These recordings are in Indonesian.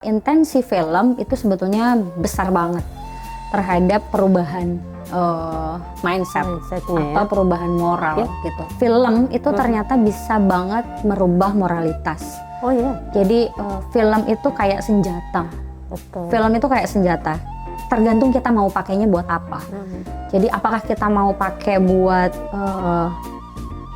Intensi film itu sebetulnya besar banget terhadap perubahan mindset atau perubahan moral gitu. Film itu ternyata bisa banget merubah moralitas. Oh iya. Jadi film itu kayak senjata. Betul. Film itu kayak senjata. Tergantung kita mau pakainya buat apa. Jadi apakah kita mau pakai buat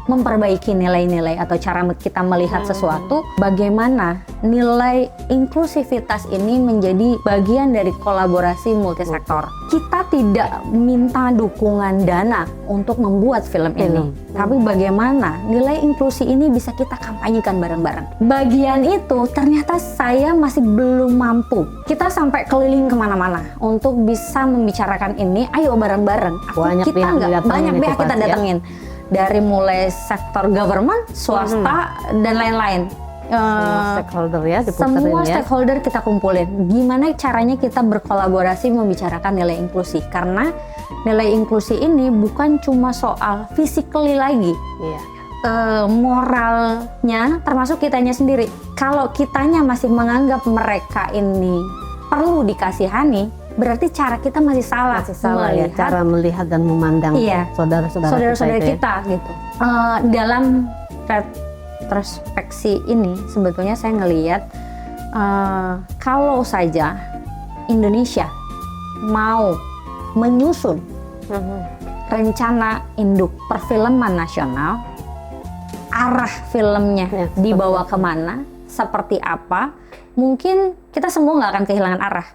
memperbaiki nilai-nilai atau cara kita melihat sesuatu, bagaimana nilai inklusivitas ini menjadi bagian dari kolaborasi multisektor. Kita tidak minta dukungan dana untuk membuat film ini, tapi bagaimana nilai inklusi ini bisa kita kampanyekan bareng-bareng. Bagian itu ternyata saya masih belum mampu. Kita sampai keliling kemana-mana untuk bisa membicarakan ini. Ayo bareng-bareng. Banyak pihak kita datengin. Dari mulai sektor government, swasta, dan lain-lain. Stakeholder ya, Semua stakeholder kita kumpulin. Gimana caranya kita berkolaborasi membicarakan nilai inklusi? Karena nilai inklusi ini bukan cuma soal physically lagi. Moralnya, termasuk kitanya sendiri. Kalau kitanya masih menganggap mereka ini perlu dikasihani, berarti cara kita masih salah ya, cara melihat dan memandang saudara-saudara kita gitu. Dalam retrospeksi ini sebetulnya saya ngelihat kalau saja Indonesia mau menyusun rencana induk perfilman nasional, arah filmnya dibawa kemana, seperti apa, mungkin kita semua nggak akan kehilangan arah.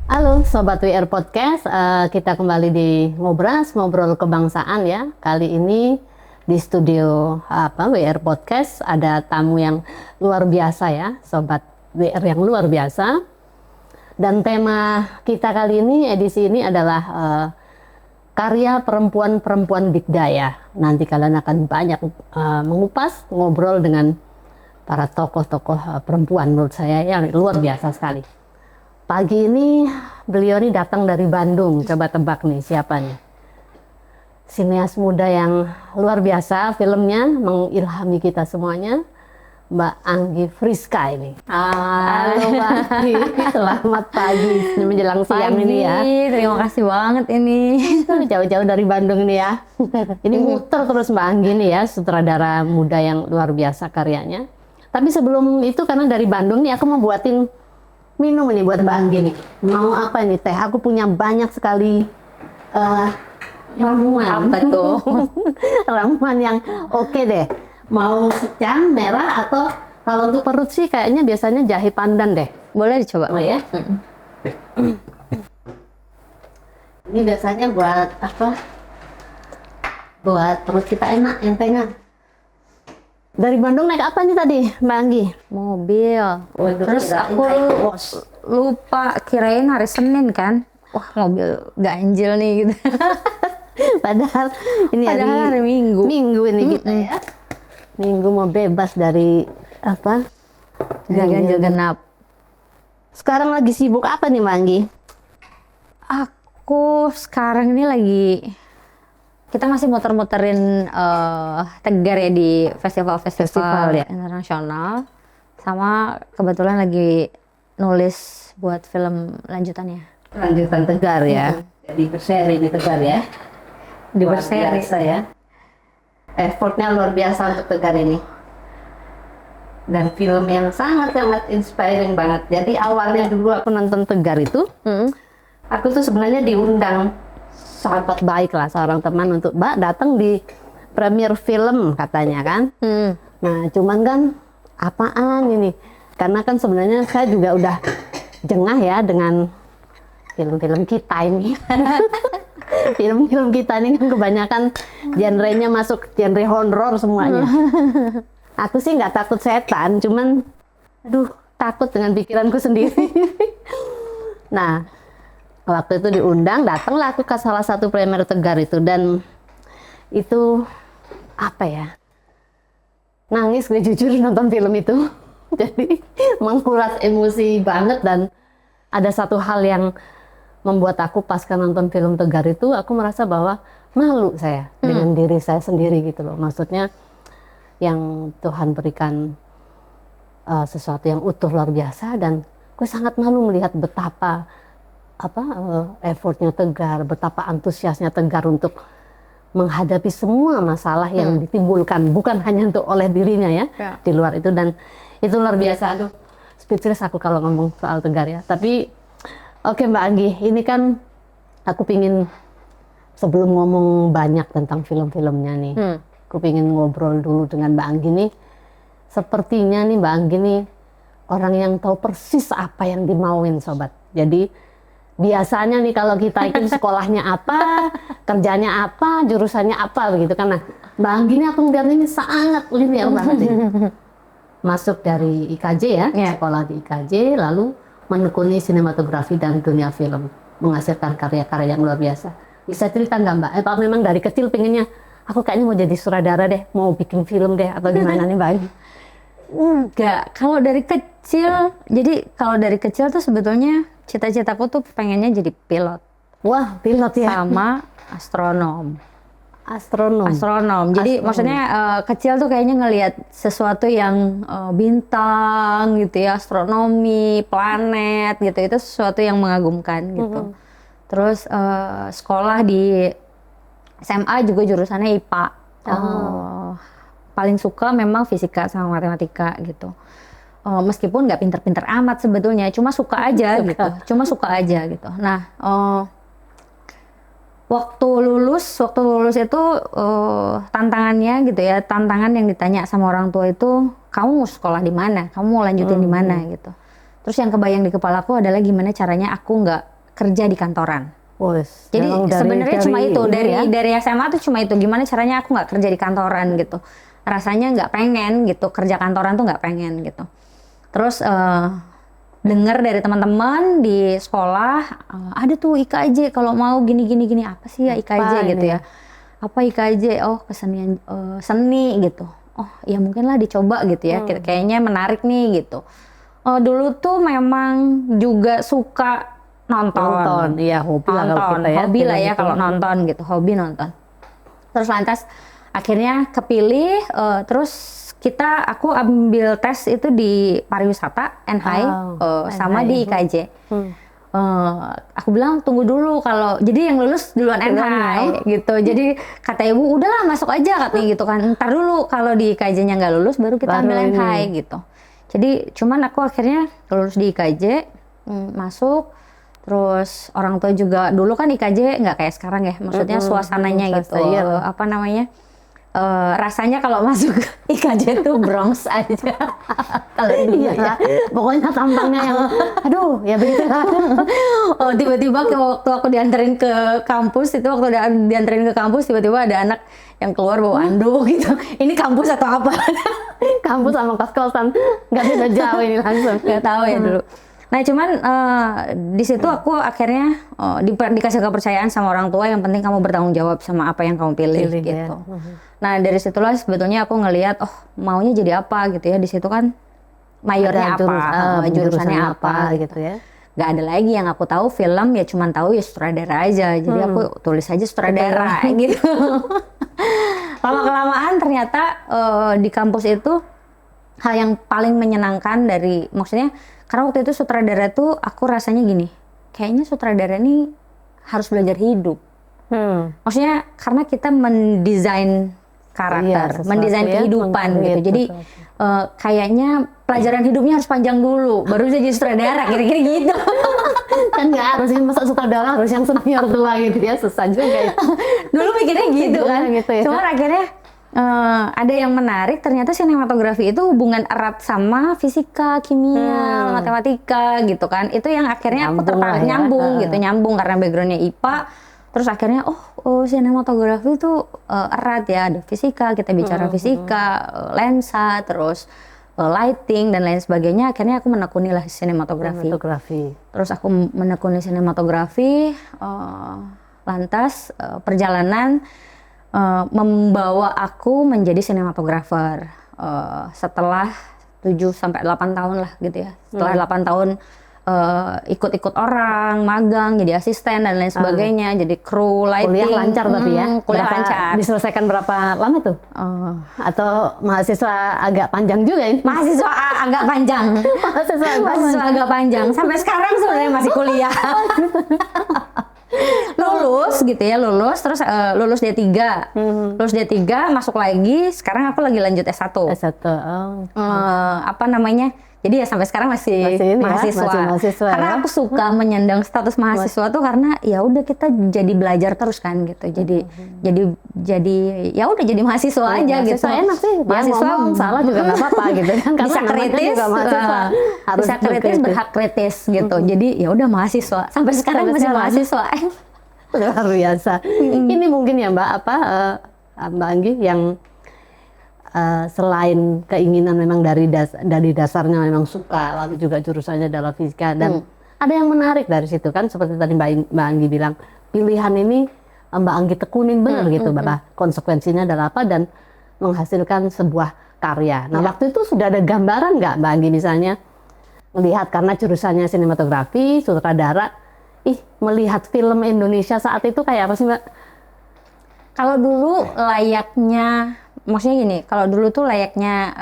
Halo Sobat WR Podcast, kita kembali di Ngobras, Ngobrol Kebangsaan ya. Kali ini di studio WR Podcast ada tamu yang luar biasa ya, Sobat WR yang luar biasa. Dan tema kita kali ini, edisi ini adalah karya perempuan-perempuan dikdaya. Nanti kalian akan banyak mengupas, ngobrol dengan para tokoh-tokoh perempuan menurut saya yang luar biasa sekali. Pagi ini beliau ini datang dari Bandung. Coba tebak nih siapa nih? Sineas muda yang luar biasa, filmnya mengilhami kita semuanya. Mbak Anggi Friska ini. Halo Mbak Anggi, selamat pagi menjelang siang ini ya. Terima kasih banget ini. Jauh-jauh dari Bandung ini ya. Ini muter terus Mbak Anggi ini ya, sutradara muda yang luar biasa karyanya. Tapi sebelum itu karena dari Bandung nih aku mau buatin minum ini buat Mbak Anggi nih. Mau apa ini teh? Aku punya banyak sekali ramuan. Apa tuh? Ramuan yang oke deh. Mau secang, merah, atau kalau untuk perut sih kayaknya biasanya jahe pandan deh. Boleh dicoba? Oh ya? Ini biasanya buat apa? Buat perut kita enak, entengan. Dari Bandung naik apa nih tadi, Mbak Anggi? Mobil. Terus aku lupa, kirain hari Senin kan. Wah, mobil ganjil nih gitu. Padahal ini hari Minggu. Minggu ini kita ya. Minggu mau bebas dari apa? Ganjil genap. Sekarang lagi sibuk apa nih, Mbak Anggi? Aku sekarang ini lagi, kita masih muter-muterin Tegar ya di festival ya internasional, sama kebetulan lagi nulis buat film lanjutannya. Lanjutan Tegar ya. Jadi berseri di Tegar ya. Di berseri ya. Effortnya luar biasa untuk Tegar ini. Dan film yang sangat-sangat inspiring banget. Jadi awalnya dulu aku nonton Tegar itu, aku tuh sebenarnya diundang sahabat baik lah, seorang teman untuk Mbak datang di premier film katanya kan. Nah cuman kan apaan ini, karena kan sebenarnya saya juga udah jengah ya dengan film-film kita ini. Film-film kita ini kan kebanyakan genrenya masuk genre horor semuanya. Aku sih nggak takut setan, cuman takut dengan pikiranku sendiri. Nah waktu itu diundang, datanglah aku ke salah satu premier Tegar itu, dan itu apa ya, nangis gue jujur nonton film itu. jadi menguras emosi banget. Dan ada satu hal yang membuat aku pasca nonton film Tegar itu, aku merasa bahwa malu saya dengan diri saya sendiri gitu loh. Maksudnya yang Tuhan berikan sesuatu yang utuh luar biasa, dan gue sangat malu melihat betapa effortnya Tegar, betapa antusiasnya Tegar untuk menghadapi semua masalah yang ditimbulkan, bukan hanya untuk oleh dirinya ya, di luar itu. Dan itu luar biasa. Aduh, speechless aku kalau ngomong soal Tegar ya. Tapi oke Mbak Anggi, ini kan aku pingin sebelum ngomong banyak tentang film-filmnya nih, aku pingin ngobrol dulu dengan Mbak Anggi nih. Sepertinya nih Mbak Anggi nih orang yang tahu persis apa yang dimauin sobat. Jadi biasanya nih kalau kita itu sekolahnya apa, kerjanya apa, jurusannya apa begitu kan. Nah, Mbak Anggi ini aku ngeliat ini sangat linear banget ini. Masuk dari IKJ ya, sekolah di IKJ, lalu menekuni sinematografi dan dunia film, menghasilkan karya-karya yang luar biasa. Bisa cerita nggak Mbak? Apa memang dari kecil pengennya, aku kayaknya mau jadi sutradara deh, mau bikin film deh, atau gimana nih Mbak Anggi? Enggak, kalau dari kecil, jadi kalau dari kecil tuh sebetulnya cita-citaku tuh pengennya jadi pilot. Wah, pilot ya? Sama astronom. Astronom. Jadi maksudnya kecil tuh kayaknya ngelihat sesuatu yang bintang gitu ya, astronomi, planet gitu, itu sesuatu yang mengagumkan gitu. Terus sekolah di SMA juga jurusannya IPA. Paling suka memang fisika sama matematika gitu. Meskipun nggak pinter-pinter amat sebetulnya, cuma suka aja gitu. Nah, waktu lulus itu tantangannya gitu ya, tantangan yang ditanya sama orang tua itu, kamu mau sekolah di mana, kamu mau lanjutin di mana gitu. Terus yang kebayang di kepalaku adalah gimana caranya aku nggak kerja di kantoran. Jadi sebenarnya cuma itu dari SMA tuh cuma itu, gimana caranya aku nggak kerja di kantoran gitu. Rasanya nggak pengen gitu, kerja kantoran tuh nggak pengen gitu. Terus dengar dari teman-teman di sekolah, ada tuh IKJ kalau mau gini, apa sih ya IKJ gitu ya. Apa IKJ? Oh, kesenian, seni gitu. Oh, ya mungkin lah dicoba gitu ya, kayaknya menarik nih gitu. Dulu tuh memang juga suka nonton. Iya, hobi lah kalau kita ya. Hobi lah ya kalau nonton gitu, hobi nonton. Terus lantas akhirnya kepilih, terus aku ambil tes itu di pariwisata, NHI, sama di IKJ. Aku bilang tunggu dulu, kalau jadi yang lulus duluan NHI gitu. Jadi kata ibu udahlah masuk aja katanya gitu kan. Ntar dulu kalau di IKJ-nya nggak lulus baru kita ambil NHI gitu. Jadi cuman aku akhirnya lulus di IKJ, masuk. Terus orang tua juga dulu kan IKJ nggak kayak sekarang ya, maksudnya suasananya gitu, apa namanya? Rasanya kalau masuk IKJ tuh Bronx aja. Kalau dulu ya. Pokoknya tampangnya yang aduh ya begitu. Tiba-tiba waktu aku dianterin ke kampus itu, tiba-tiba ada anak yang keluar bawa anduk gitu. Ini kampus atau apa? Kampus sama kos-kosan nggak beda jauh ini, langsung nggak tahu ya dulu. Nah cuman di situ aku akhirnya dikasih kepercayaan sama orang tua, yang penting kamu bertanggung jawab sama apa yang kamu pilih gitu. Ya. Nah dari situlah sebetulnya aku ngelihat, oh maunya jadi apa gitu ya. Di situ kan mayornya jurusannya apa gitu ya. Gak ada lagi yang aku tahu film, ya cuman tahu ya sutradara aja. Jadi aku tulis aja sutradara gitu. Lama-kelamaan ternyata di kampus itu hal yang paling menyenangkan maksudnya karena waktu itu sutradara tuh aku rasanya gini, kayaknya sutradara ini harus belajar hidup. Maksudnya karena kita mendesain karakter, mendesain kehidupan gitu. Jadi kayaknya pelajaran hidupnya harus panjang dulu, baru bisa jadi sutradara, kira-kira gitu. Kan nggak harus yang masuk sutradara harus yang senior tua gitu ya, susah juga ya. Dulu mikirnya gitu kan. Gitu ya. Cuman akhirnya ada yang menarik, ternyata sinematografi itu hubungan erat sama fisika, kimia, matematika gitu kan. Itu yang akhirnya aku tertarik nyambung karena backgroundnya IPA. Terus akhirnya sinematografi itu erat ya, ada fisika, kita bicara fisika, lensa, terus lighting dan lain sebagainya. Akhirnya aku menekuni lah sinematografi. Terus aku menekuni sinematografi, lantas perjalanan membawa aku menjadi sinematografer. Setelah 7 sampai 8 tahun lah gitu ya. Setelah 8 tahun ikut-ikut orang, magang, jadi asisten dan lain sebagainya, jadi kru lighting. Kuliah lancar tapi ya? Kuliah lancar. Diselesaikan berapa lama tuh? Atau mahasiswa agak panjang juga ini? Mahasiswa agak panjang. mahasiswa agak panjang. Sampai sekarang sebenarnya masih kuliah. Lulus gitu ya, terus lulus D3. Lulus D3, masuk lagi, sekarang aku lagi lanjut S1. S1, apa namanya? Jadi ya sampai sekarang masih mahasiswa. Karena aku suka menyandang status mahasiswa tuh karena ya udah kita jadi belajar terus kan gitu. Jadi ya udah jadi mahasiswa aja gitu. Enak sih. Mahasiswa salah juga nggak apa-apa gitu kan. Bisa kritis, bisa kritis, berhak kritis gitu. Jadi ya udah mahasiswa. Sampai sekarang masih mahasiswa. Luar biasa. Ini mungkin ya Mbak Mbak Anggi yang selain keinginan memang dari dasarnya memang suka, lalu juga jurusannya adalah fisika dan ada yang menarik dari situ kan seperti tadi Mbak Anggi bilang pilihan ini Mbak Anggi tekunin benar gitu bahwa konsekuensinya adalah apa dan menghasilkan sebuah karya. Nah waktu itu sudah ada gambaran nggak Mbak Anggi misalnya melihat karena jurusannya sinematografi, sutradara, melihat film Indonesia saat itu kayak apa sih Mbak? Kalau dulu layaknya maksudnya gini, kalau dulu tuh layaknya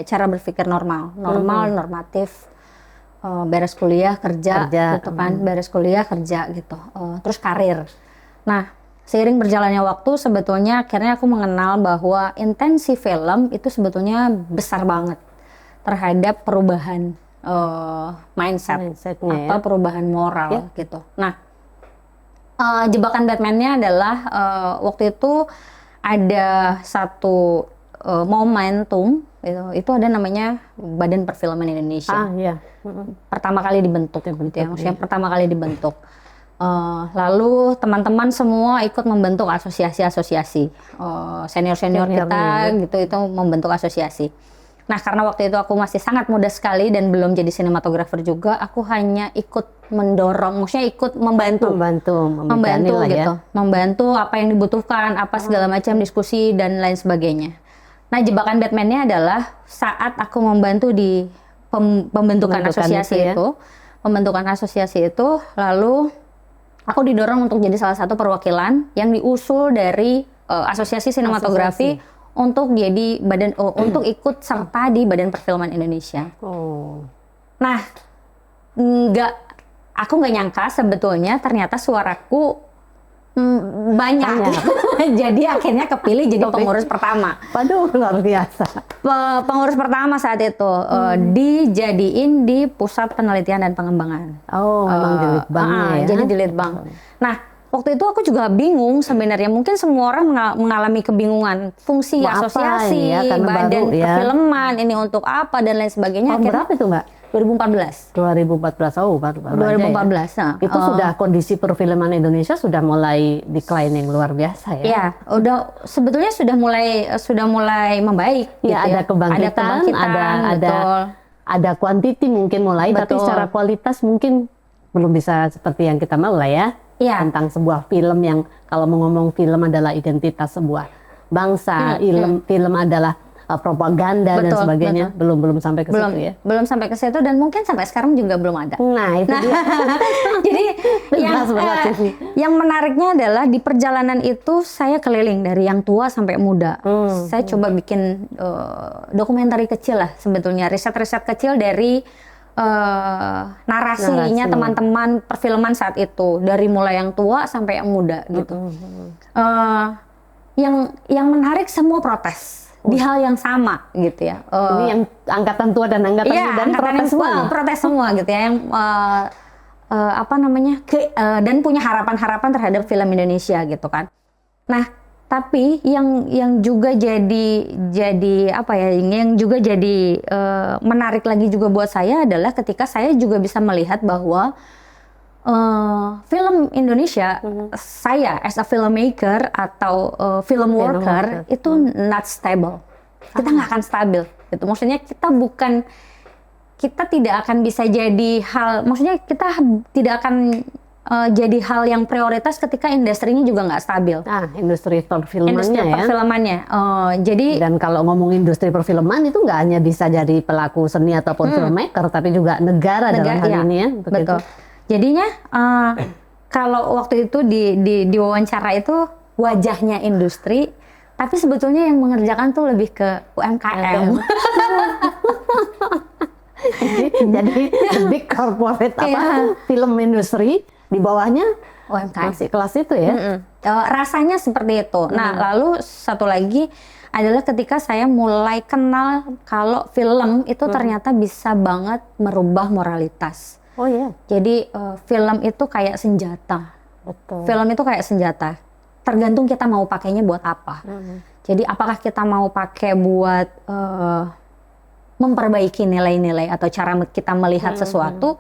cara berpikir normatif, beres kuliah kerja gitu kan, beres kuliah kerja gitu, terus karir. Nah, seiring berjalannya waktu sebetulnya akhirnya aku mengenal bahwa intensi film itu sebetulnya besar banget terhadap perubahan mindsetnya atau perubahan moral gitu. Nah, jebakan Batman-nya adalah waktu itu ada satu momentum itu ada namanya Badan Perfilman Indonesia. Pertama kali dibentuk gitu ya. Maksudnya pertama kali dibentuk. Lalu teman-teman semua ikut membentuk asosiasi-asosiasi. Senior-senior kita gitu itu membentuk asosiasi. Nah, karena waktu itu aku masih sangat muda sekali dan belum jadi sinematografer juga, aku hanya ikut mendorong, maksudnya ikut membantu gitu, membantu apa yang dibutuhkan, apa segala macam diskusi dan lain sebagainya. Nah, jebakan Batman-nya adalah saat aku membantu di pembentukan asosiasi itu, lalu aku didorong untuk jadi salah satu perwakilan yang diusul dari asosiasi sinematografi. Untuk jadi untuk ikut serta di Badan Perfilman Indonesia. Nah, aku nggak nyangka sebetulnya ternyata suaraku banyak. Jadi akhirnya kepilih jadi pengurus pertama. Waduh, luar biasa. Pengurus pertama saat itu dijadiin di Pusat Penelitian dan Pengembangan. Memang di Litbangnya ya. Jadi di Litbang. Nah, waktu itu aku juga bingung sebenarnya, mungkin semua orang mengalami kebingungan fungsi asosiasi, badan perfilman ini untuk apa dan lain sebagainya. Tahun berapa itu Mbak? 2014. 2014, baru 2014. Ya. Itu sudah kondisi perfilman Indonesia sudah mulai declining luar biasa ya? Iya, sebetulnya sudah mulai membaik. Ya, ada kebangkitan, ada quantity mungkin mulai, tapi secara kualitas mungkin belum bisa seperti yang kita mau lah ya. Tentang sebuah film yang kalau mau ngomong film adalah identitas sebuah bangsa, film adalah propaganda dan sebagainya. Belum sampai ke situ ya. Belum sampai ke situ dan mungkin sampai sekarang juga belum ada. Nah, itu dia. Jadi yang menariknya adalah di perjalanan itu saya keliling dari yang tua sampai muda. Saya coba bikin dokumentari kecil lah sebetulnya, riset-riset kecil dari narasinya teman-teman perfilman saat itu, dari mulai yang tua sampai yang muda gitu. Yang menarik semua protes di hal yang sama gitu ya. Ini yang angkatan tua dan angkatan muda protes semua gitu ya, yang dan punya harapan-harapan terhadap film Indonesia gitu kan. Nah, tapi yang juga jadi yang juga jadi menarik lagi juga buat saya adalah ketika saya juga bisa melihat bahwa film Indonesia, saya as a filmmaker atau film worker itu not stable. Kita nggak akan stabil gitu. Maksudnya kita tidak akan bisa jadi maksudnya kita tidak akan jadi hal yang prioritas ketika industrinya juga nggak stabil. Industri perfilmannya Industri ya. perfilmannya. Jadi Dan kalau ngomong industri perfilman itu nggak hanya bisa jadi pelaku seni ataupun filmmaker, tapi juga negara dalam hal iya, ini ya. betul. Jadinya kalau waktu itu di wawancara itu wajahnya industri, tapi sebetulnya yang mengerjakan tuh lebih ke UMKM. Jadi big corporate film industri di bawahnya UMKM. masih kelas itu ya. Rasanya seperti itu. Nah, lalu satu lagi adalah ketika saya mulai kenal kalau film itu ternyata bisa banget merubah moralitas. Oh iya. Jadi film itu kayak senjata. Betul. Film itu kayak senjata. Tergantung kita mau pakainya buat apa. Jadi apakah kita mau pakai buat memperbaiki nilai-nilai atau cara kita melihat sesuatu,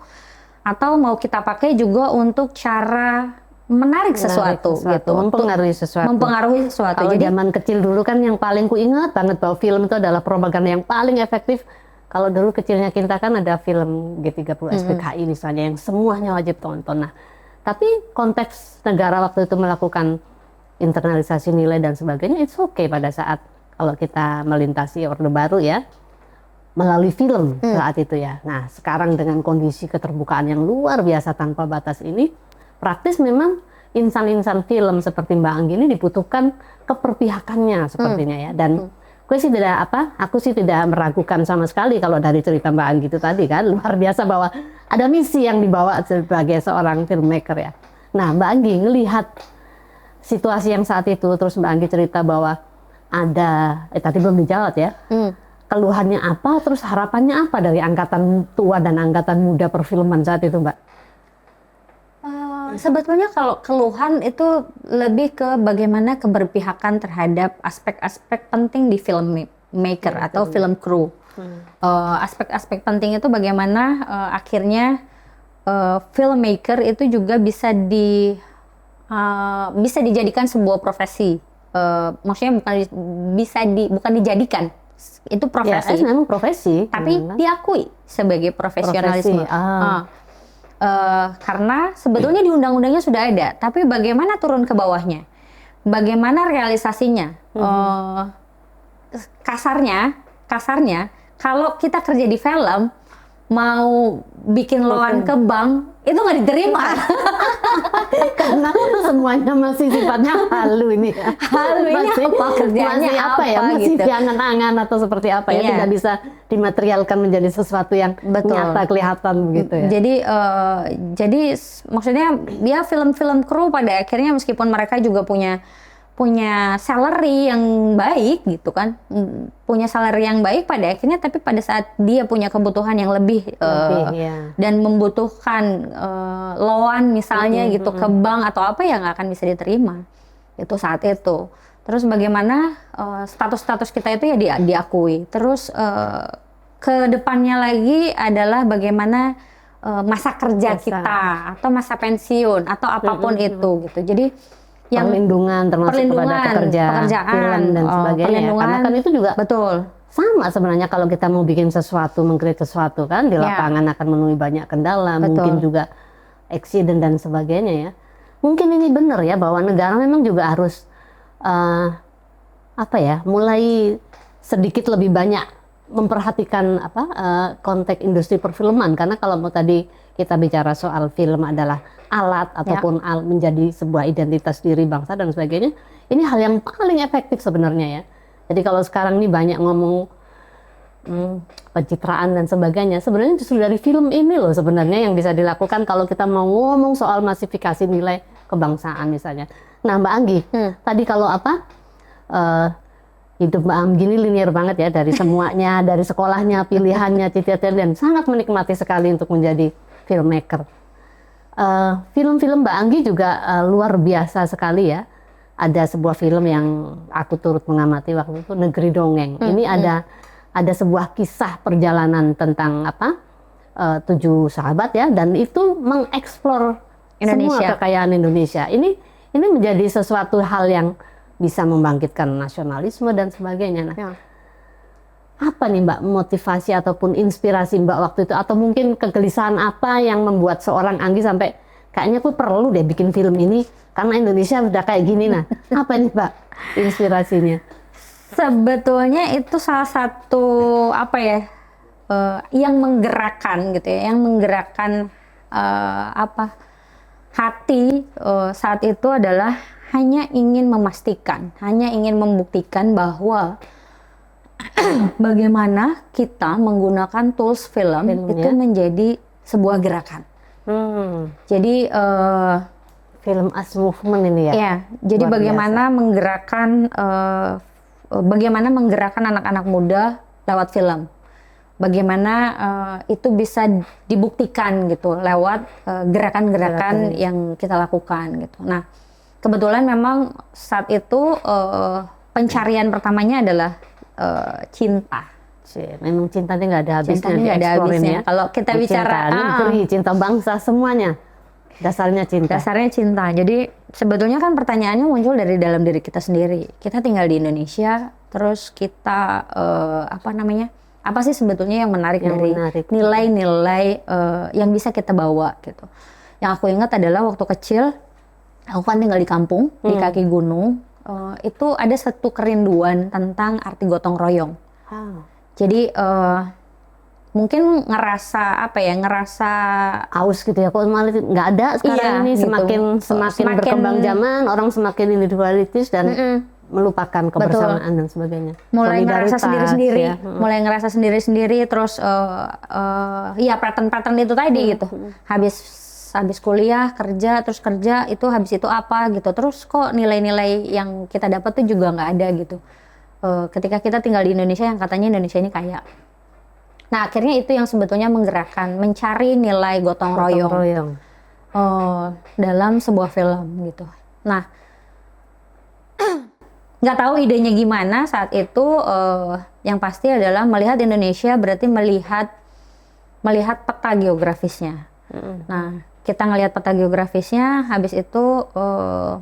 atau mau kita pakai juga untuk cara menarik sesuatu gitu, mempengaruhi sesuatu. Mempengaruhi sesuatu. Kalau Jadi zaman kecil dulu kan yang paling kuingat banget bahwa film itu adalah propaganda yang paling efektif. Kalau dulu kecilnya kita kan ada film G30 SPKI misalnya yang semuanya wajib tonton. Nah, tapi konteks negara waktu itu melakukan internalisasi nilai dan sebagainya, it's okay pada saat kalau kita melintasi Orde Baru ya, melalui film saat itu ya. Nah, sekarang dengan kondisi keterbukaan yang luar biasa tanpa batas ini, praktis memang insan-insan film seperti Mbak Anggi ini dibutuhkan keperpihakannya sepertinya ya. Dan aku sih tidak meragukan sama sekali kalau dari cerita Mbak Anggi itu tadi kan, luar biasa bahwa ada misi yang dibawa sebagai seorang filmmaker ya. Nah, Mbak Anggi ngelihat situasi yang saat itu, terus Mbak Anggi cerita bahwa ada, tadi belum dijawab ya, keluhannya apa, terus harapannya apa dari angkatan tua dan angkatan muda perfilman saat itu, Mbak? Sebetulnya kalau keluhan itu lebih ke bagaimana keberpihakan terhadap aspek-aspek penting di filmmaker atau film crew. Aspek-aspek penting itu bagaimana akhirnya filmmaker itu juga bisa dijadikan sebuah profesi. Maksudnya bukan dijadikan. Itu profesi. Ya, memang profesi. Tapi diakui sebagai profesionalisme. Karena sebetulnya di undang-undangnya sudah ada, tapi bagaimana turun ke bawahnya? Bagaimana realisasinya? Kasarnya, kalau kita kerja di film, mau bikin loan ke bank, itu nggak diterima. Karena semuanya masih sifatnya halu ini. Halu ini apa kerjanya masih apa ya? Masih gitu. angan-angan atau seperti apa ya? Tidak bisa dimaterialkan menjadi sesuatu yang nyata kelihatan begitu ya. Jadi maksudnya dia film-film kru pada akhirnya meskipun mereka juga punya salary yang baik gitu kan, punya salary yang baik pada akhirnya, tapi pada saat dia punya kebutuhan yang lebih dan membutuhkan loan misalnya gitu ke bank atau apa, ya nggak akan bisa diterima itu saat itu. Terus bagaimana status-status kita itu ya diakui. Terus ke depannya lagi adalah bagaimana masa kerja kita atau masa pensiun atau apapun itu gitu. Jadi yang perlindungan termasuk kepada pekerjaan film dan sebagainya ya. Karena kan itu juga sama sebenarnya kalau kita mau bikin sesuatu, mengkreat sesuatu kan di lapangan akan menemui banyak kendala, mungkin juga accident dan sebagainya ya. Mungkin ini benar ya bahwa negara memang juga harus mulai sedikit lebih banyak memperhatikan konteks industri perfilman, karena kalau mau tadi kita bicara soal film adalah alat ataupun menjadi sebuah identitas diri bangsa dan sebagainya, ini hal yang paling efektif sebenarnya ya. Jadi kalau sekarang ini banyak ngomong pencitraan dan sebagainya, sebenarnya justru dari film ini loh sebenarnya yang bisa dilakukan kalau kita mau ngomong soal masifikasi nilai kebangsaan misalnya. Nah Mbak Anggi, tadi kalau hidup Mbak Anggi ini linear banget ya, dari semuanya, dari sekolahnya, pilihannya, cita-cita, dan sangat menikmati sekali untuk menjadi filmmaker. Film-film Mbak Anggi juga luar biasa sekali ya. Ada sebuah film yang aku turut mengamati waktu itu, Negeri Dongeng. Ini ada sebuah kisah perjalanan tentang 7 sahabat ya, dan itu mengeksplor semua kekayaan Indonesia. Ini menjadi sesuatu hal yang bisa membangkitkan nasionalisme dan sebagainya. Nah, apa nih Mbak motivasi ataupun inspirasi Mbak waktu itu, atau mungkin kegelisahan apa yang membuat seorang Anggi sampai kayaknya aku perlu deh bikin film ini karena Indonesia udah kayak gini. Nah, apa ini Pak inspirasinya? Sebetulnya itu salah satu apa ya, yang menggerakkan gitu ya, yang menggerakkan hati saat itu adalah hanya ingin memastikan, hanya ingin membuktikan bahwa bagaimana kita menggunakan tools film itu menjadi sebuah gerakan. Jadi film as movement ini ya? Ya, jadi bagaimana bagaimana menggerakkan anak-anak muda lewat film. Bagaimana itu bisa dibuktikan gitu lewat gerakan-gerakan yang kita lakukan gitu. Nah, kebetulan memang saat itu pencarian pertamanya adalah cinta. Memang cintanya nggak ada habisnya. Cintanya nggak ada habisnya. Kalau kita bicara cinta negeri, cinta bangsa, semuanya dasarnya cinta. Dasarnya cinta. Jadi sebetulnya kan pertanyaannya muncul dari dalam diri kita sendiri. Kita tinggal di Indonesia, terus kita apa sih sebetulnya yang menarik dari nilai-nilai yang bisa kita bawa gitu. Yang aku ingat adalah waktu kecil, aku kan tinggal di kampung di kaki gunung. Itu ada satu kerinduan tentang arti gotong royong. Jadi mungkin ngerasa aus gitu ya. Kok malah nggak ada sekarang ini gitu. semakin berkembang zaman, orang semakin individualitis dan melupakan kebersamaan dan sebagainya. Mulai ngerasa sendiri-sendiri, mulai ngerasa sendiri-sendiri, terus ya pattern-pattern itu tadi gitu. Habis kuliah, kerja itu habis itu apa gitu. Terus kok nilai-nilai yang kita dapat tuh juga nggak ada gitu. Ketika kita tinggal di Indonesia yang katanya Indonesia ini kaya. Nah, akhirnya itu yang sebetulnya menggerakkan, mencari nilai gotong royong. Dalam sebuah film gitu. Nah, nggak tahu idenya gimana saat itu, yang pasti adalah melihat Indonesia berarti melihat peta geografisnya. Nah, kita ngelihat peta geografisnya, habis itu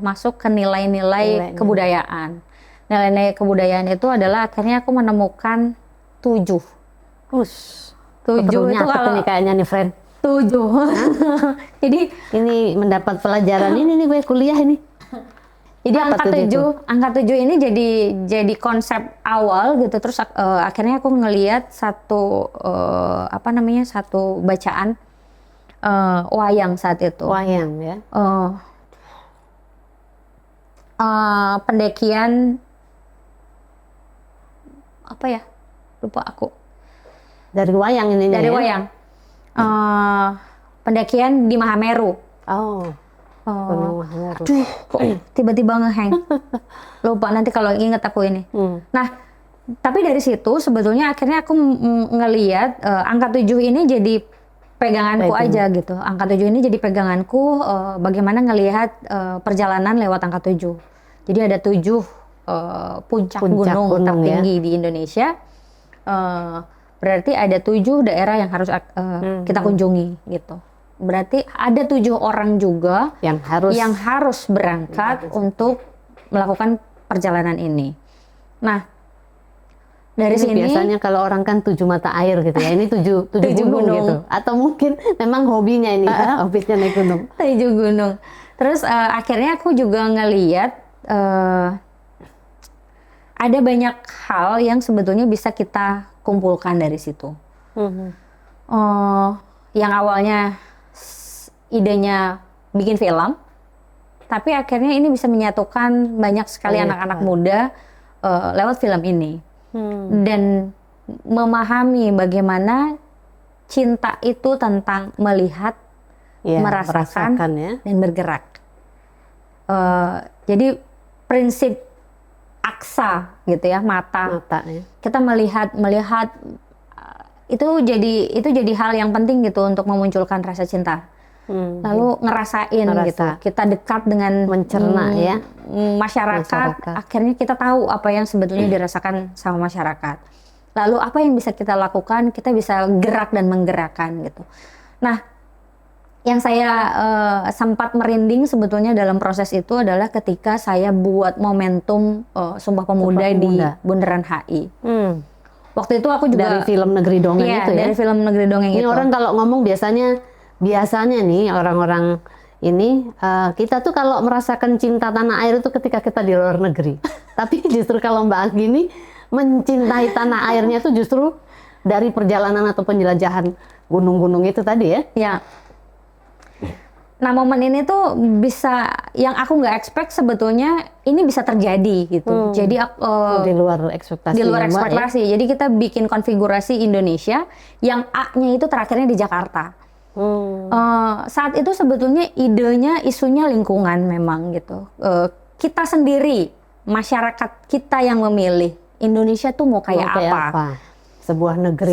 masuk ke nilai-nilai kebudayaan. Nilai-nilai kebudayaan itu adalah akhirnya aku menemukan 7. 7 itu kalau kayaknya nih friend. 7. Jadi ini mendapat pelajaran ini nih gue kuliah ini. Jadi angka 7 ini jadi konsep awal gitu. Terus akhirnya aku ngelihat satu bacaan wayang saat itu. Wayang ya. Pendakian apa ya? Lupa aku. Dari wayang ini. Dari wayang. Pendakian di Mahameru. Aduh, kok tiba-tiba ngehang. Lupa nanti kalau ingat aku ini. Nah, tapi dari situ sebetulnya akhirnya aku ngelihat angka 7 ini jadi peganganku aja gitu. Angka 7 ini jadi peganganku bagaimana ngelihat perjalanan lewat angka 7. Jadi ada 7 puncak gunung tertinggi di Indonesia. Berarti ada 7 daerah yang harus kita kunjungi gitu. Berarti ada 7 orang juga yang harus berangkat untuk melakukan perjalanan ini. Nah, dari sini biasanya kalau orang kan 7 mata air gitu ya, ini 7 gunung gitu. Atau mungkin memang hobinya ini, hobinya naik gunung. 7 gunung. Terus akhirnya aku juga ngeliat ada banyak hal yang sebetulnya bisa kita kumpulkan dari situ. Yang awalnya idenya bikin film, tapi akhirnya ini bisa menyatukan banyak sekali anak-anak muda lewat film ini. Dan memahami bagaimana cinta itu tentang melihat, merasakan dan bergerak. Jadi prinsip aksa gitu ya, mata ya. Kita melihat itu jadi hal yang penting gitu untuk memunculkan rasa cinta. Lalu ngerasain gitu. Kita dekat dengan mencerna ya masyarakat. Akhirnya kita tahu apa yang sebetulnya dirasakan sama masyarakat. Lalu apa yang bisa kita lakukan? Kita bisa gerak dan menggerakkan gitu. Nah, yang saya sempat merinding sebetulnya dalam proses itu adalah ketika saya buat momentum Sumpah Pemuda di Bundaran HI. Waktu itu aku juga dari film Negeri Dongeng itu ya. Dari film Negeri Dongeng ini itu. Orang kalau ngomong biasanya nih orang-orang ini kita tuh kalau merasakan cinta tanah air itu ketika kita di luar negeri. Tapi justru kalau Mbak Anggi ini mencintai tanah airnya tuh justru dari perjalanan atau penjelajahan gunung-gunung itu tadi ya? Ya. Nah momen ini tuh bisa, yang aku nggak expect sebetulnya ini bisa terjadi gitu. Jadi di luar ekspektasi. Di luar Mbak, ekspektasi. ya? Jadi kita bikin konfigurasi Indonesia yang A-nya itu terakhirnya di Jakarta. Saat itu sebetulnya idenya, isunya lingkungan memang gitu. Kita sendiri, masyarakat kita yang memilih Indonesia tuh mau kayak apa? Sebuah negeri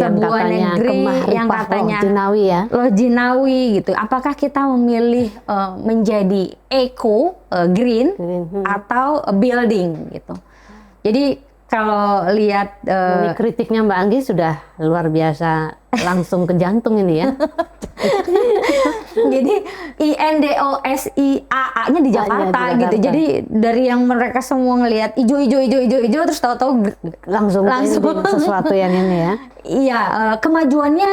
yang katanya Loh Jinawi ya. Loh Jinawi gitu. Apakah kita memilih menjadi eco, green, atau building gitu. Jadi kalau lihat kritiknya Mbak Anggi sudah luar biasa, langsung ke jantung ini ya. Jadi INDOSIAA-nya di Jakarta gitu. Jadi dari yang mereka semua ngelihat ijo terus tahu-tahu langsung sesuatu yang ini ya. Iya, kemajuannya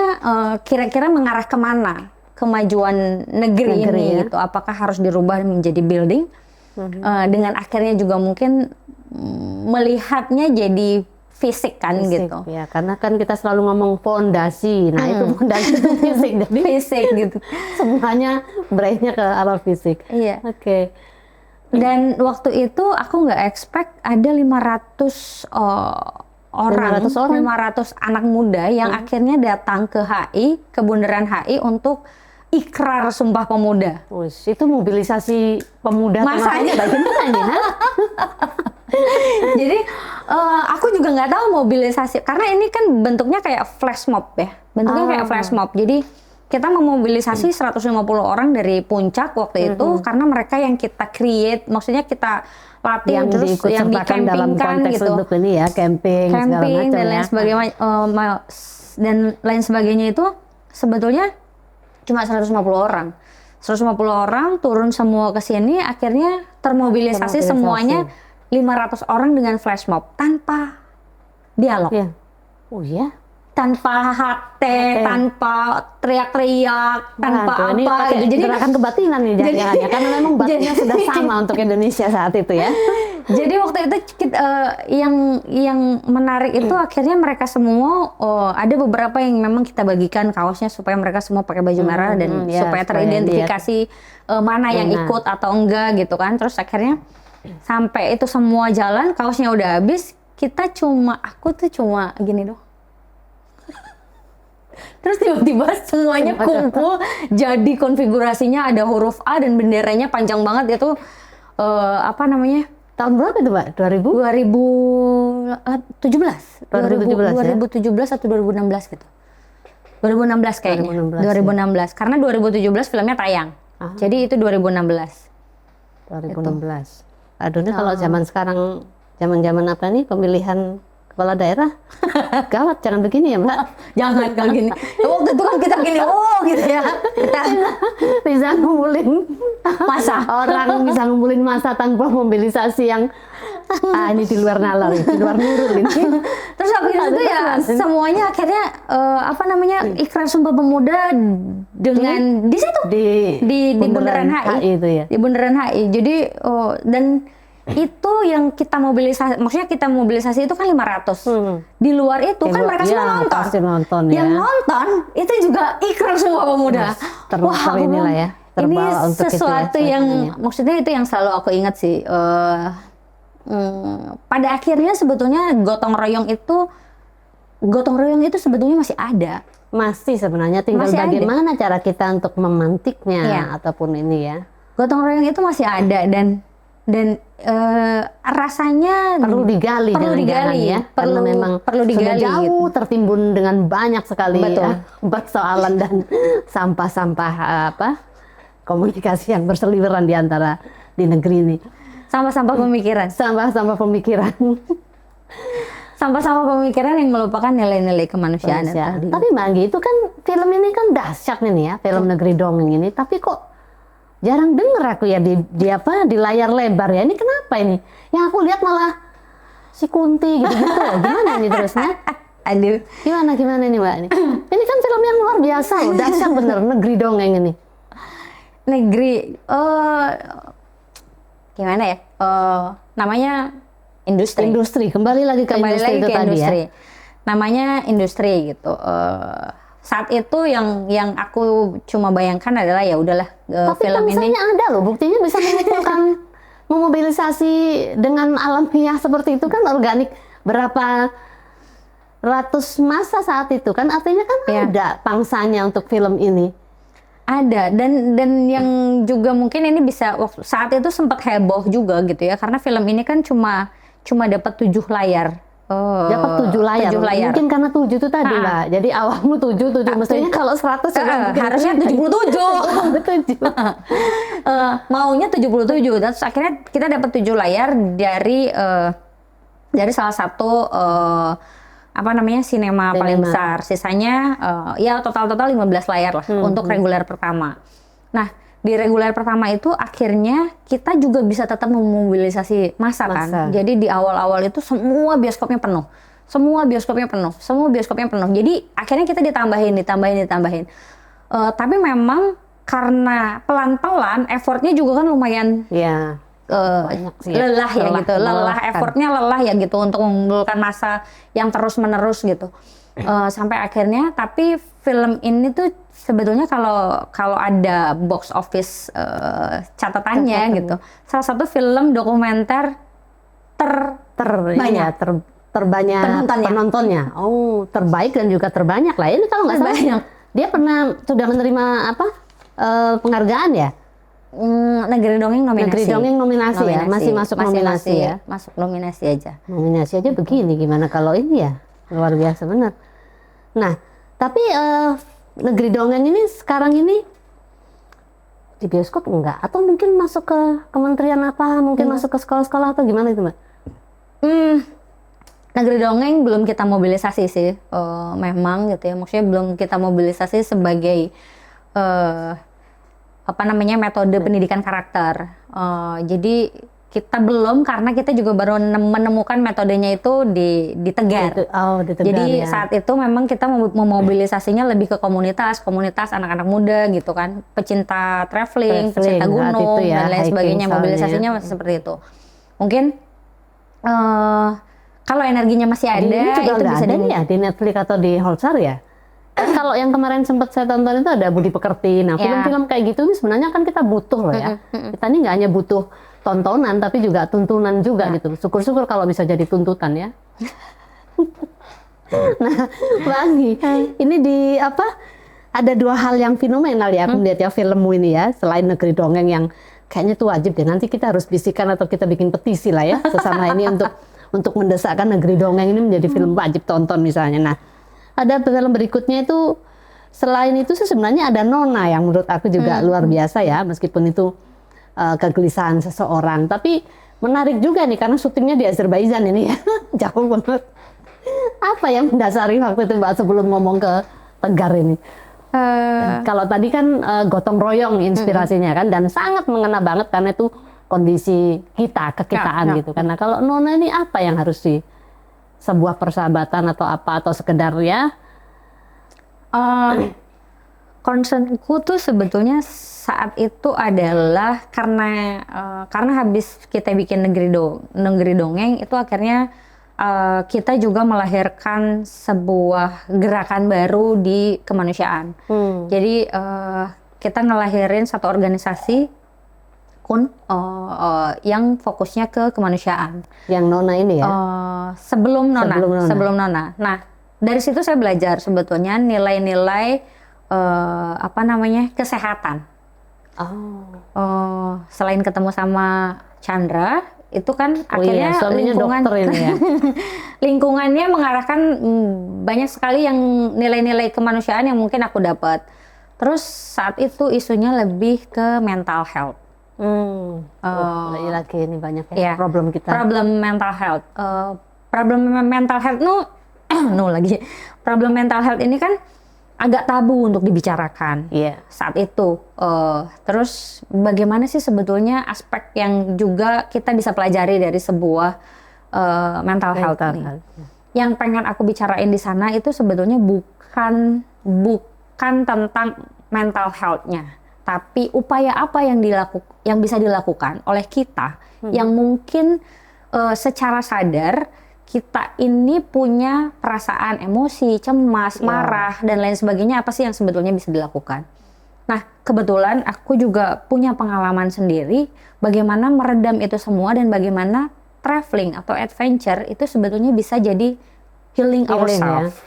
kira-kira mengarah kemana? Kemajuan negeri ini ya? Gitu. Apakah harus dirubah menjadi building? Dengan akhirnya juga mungkin melihatnya jadi fisik kan gitu. Ya, karena kan kita selalu ngomong fondasi. Nah, itu fondasi itu fisik. Jadi fisik gitu. Semuanya brainnya ke arah fisik. Iya. Oke. Dan waktu itu aku nggak expect ada 500 orang, 500 anak muda yang akhirnya datang ke HI, ke Bundaran HI untuk ikrar Sumpah Pemuda. Itu mobilisasi pemuda masanya bagaimana ini? Jadi aku juga nggak tahu mobilisasi, karena ini kan bentuknya kayak flash mob ya, kayak flash mob. Jadi kita memobilisasi 150 orang dari puncak waktu itu, karena mereka yang kita create, maksudnya kita latih yang terus yang dicampingkan gitu, untuk ini ya, camping segala macam dan lain sebagainya, dan lain sebagainya itu sebetulnya cuma 150 orang. 150 orang turun semua ke sini, akhirnya termobilisasi semuanya 500 orang dengan flash mob tanpa dialog. Ya. Oh ya? Tanpa HT, tanpa teriak-teriak, tanpa ini apa gitu. Jadi gerakan kebatinan nih jangan-jangan, karena memang batinnya sudah sama untuk Indonesia saat itu ya. Jadi waktu itu yang menarik itu akhirnya mereka semua ada beberapa yang memang kita bagikan kaosnya supaya mereka semua pakai baju merah dan supaya teridentifikasi mana yang ikut atau enggak gitu kan. Terus akhirnya sampai itu semua jalan, kaosnya udah habis, aku tuh cuma gini doang. Terus tiba-tiba semuanya kumpul, jadi konfigurasinya ada huruf A dan benderanya panjang banget itu Tahun berapa itu, Mbak? 2017 atau 2016 gitu. 2016 kayaknya. 2016. Karena 2017 filmnya tayang. Jadi itu 2016. 2016. Aduh, ini kalau zaman sekarang, zaman apa nih pemilihan kepala daerah, gawat, jangan begini ya Mbak. Jangan kalau gini. Waktu itu kan kita gini, gitu ya. Kita bisa ngumpulin masa. Orang bisa ngumpulin masa tanpa mobilisasi yang ini di luar nalar, di luar nurul ini. Terus habis itu ya semuanya akhirnya ikrar Sumpah Pemuda dengan di situ di Bundaran HI itu ya. Di Bundaran HI. Jadi dan itu yang kita mobilisasi, maksudnya kita mobilisasi itu kan 500. Di luar itu kan mereka semua nonton. Pasti nonton ya. Yang nonton itu juga ikrar Sumpah Pemuda. Wah, inilah ya. Ini sesuatu itu ya, yang maksudnya itu yang selalu aku ingat sih. Pada akhirnya sebetulnya gotong royong itu sebetulnya masih ada. Masih sebenarnya tinggal masih bagaimana cara kita untuk memantiknya ataupun ini ya. Gotong royong itu masih ada dan rasanya perlu digali ya, karena memang perlu digali sudah jauh gitu. Tertimbun dengan banyak sekali persoalan dan sampah-sampah komunikasi yang berseliweran di negeri ini. Sampah-sampah pemikiran. Sampah-sampah pemikiran. Sampah-sampah pemikiran yang melupakan nilai-nilai kemanusiaan. Tapi Mbak Anggi, itu kan film ini kan dahsyat nih ya, film Negeri Dongeng ini. Tapi kok jarang denger aku ya di layar lebar ya. Ini kenapa ini? Yang aku lihat malah si Kunti gitu-gitu. Gimana ini terusnya? Aduh. Gimana nih Mbak ini? Ini kan film yang luar biasa loh, dahsyat bener Negeri Dongeng ini. negeri, gimana ya? Namanya industri. Industri, kembali lagi ke Kembali industri lagi itu ke tadi industri. ya. Namanya industri gitu. Saat itu yang aku cuma bayangkan adalah ya udahlah, Tapi film ini. misalnya ada loh, buktinya bisa mengumpulkan, memobilisasi dengan alamiah seperti itu kan, organik, berapa ratus massa saat itu kan, artinya kan Iya. ada pangsanya untuk film ini. Ada, dan yang juga mungkin ini bisa saat itu sempat heboh juga gitu ya, karena film ini kan cuma dapat 7 layar. Dapat 7 layar. 7 layar. Mungkin karena 7 itu tadi Mbak. Jadi awalmu 7, mestinya kalau 100 juga harusnya 77. 77. Maunya 77, terus akhirnya kita dapat 7 layar dari salah satu apa namanya sinema paling besar. Sisanya ya total 15 layar lah untuk reguler pertama. Nah, di reguler pertama itu akhirnya kita juga bisa tetap memobilisasi massa kan. Jadi di awal-awal itu semua bioskopnya penuh. Jadi akhirnya kita ditambahin. Tapi memang karena pelan-pelan effortnya juga kan lumayan lelah ya gitu. Effortnya lelah ya gitu untuk mengumpulkan massa yang terus-menerus gitu. Sampai akhirnya, tapi film ini tuh sebetulnya kalau ada box office catatannya gitu, salah satu film dokumenter terbanyak penontonnya. Oh, terbaik dan juga terbanyak lah. Ini kalau nggak salah dia sudah menerima penghargaan ya? Negeri Dongeng nominasi ya, masih masuk nominasi ya? Masuk nominasi aja. Nominasi aja begini, gimana kalau ini ya? Luar biasa benar. Nah, tapi Negeri Dongeng ini sekarang ini di bioskop enggak? Atau mungkin masuk ke kementerian apa? Mungkin masuk ke sekolah-sekolah atau gimana itu Mbak? Negeri Dongeng belum kita mobilisasi sih, memang gitu ya. Maksudnya belum kita mobilisasi sebagai apa namanya metode pendidikan karakter. Jadi kita belum, karena kita juga baru menemukan metodenya itu di Tegar. Di Tegar. Jadi ya. saat itu memang kita memobilisasinya lebih ke komunitas anak-anak muda gitu kan, pecinta traveling, pecinta gunung dan lain sebagainya. Mobilisasinya masih seperti itu. Mungkin kalau energinya masih ada, itu bisa ada ya di Netflix atau di Hotstar ya. Kalau yang kemarin sempat saya tonton itu ada Budi Pekerti. Nah, film-film kayak gitu ini sebenarnya kan kita butuh loh ya. Kita ini nggak hanya butuh tontonan, tapi juga tuntunan juga gitu. Syukur-syukur kalau bisa jadi tuntutan ya. Nah, Bagi, ini ada 2 hal yang fenomenal ya aku melihat ya filmmu ini ya. Selain Negeri Dongeng yang kayaknya itu wajib deh. Nanti kita harus bisikan atau kita bikin petisi lah ya sesama ini untuk mendesakkan Negeri Dongeng ini menjadi film wajib tonton misalnya. Nah, ada film berikutnya itu, selain itu sebenarnya ada Nona yang menurut aku juga luar biasa ya, meskipun itu kegelisahan seseorang, tapi menarik juga nih karena syutingnya di Azerbaijan ini ya. Jauh banget. Apa yang mendasari waktu itu Mbak sebelum ngomong ke Tegar ini? Kalau tadi kan gotong royong inspirasinya kan, dan sangat mengena banget karena itu kondisi kekitaan gitu. Karena kalau Nona ini apa yang harus sebuah persahabatan atau apa, atau sekedar ya? Concernku tuh sebetulnya saat itu adalah karena habis kita bikin Negeri Dongeng itu akhirnya kita juga melahirkan sebuah gerakan baru di kemanusiaan. Jadi kita ngelahirin satu organisasi yang fokusnya ke kemanusiaan. Yang Nona ini ya? Sebelum Nona. Nah, dari situ saya belajar sebetulnya nilai-nilai kesehatan. Selain ketemu sama Chandra, itu kan akhirnya lingkungan dokter ini ya. lingkungannya mengarahkan banyak sekali yang nilai-nilai kemanusiaan yang mungkin aku dapat. Terus saat itu isunya lebih ke mental health. Lagi ini banyak ya problem kita. Problem mental health. Problem mental health problem mental health ini kan agak tabu untuk dibicarakan saat itu. Terus bagaimana sih sebetulnya aspek yang juga kita bisa pelajari dari sebuah mental health ini? Yang pengen aku bicarain di sana itu sebetulnya bukan tentang mental health-nya, tapi upaya apa yang bisa dilakukan oleh kita yang mungkin secara sadar kita ini punya perasaan emosi, cemas, marah dan lain sebagainya, apa sih yang sebetulnya bisa dilakukan. Nah, kebetulan aku juga punya pengalaman sendiri bagaimana meredam itu semua dan bagaimana traveling atau adventure itu sebetulnya bisa jadi healing ourselves,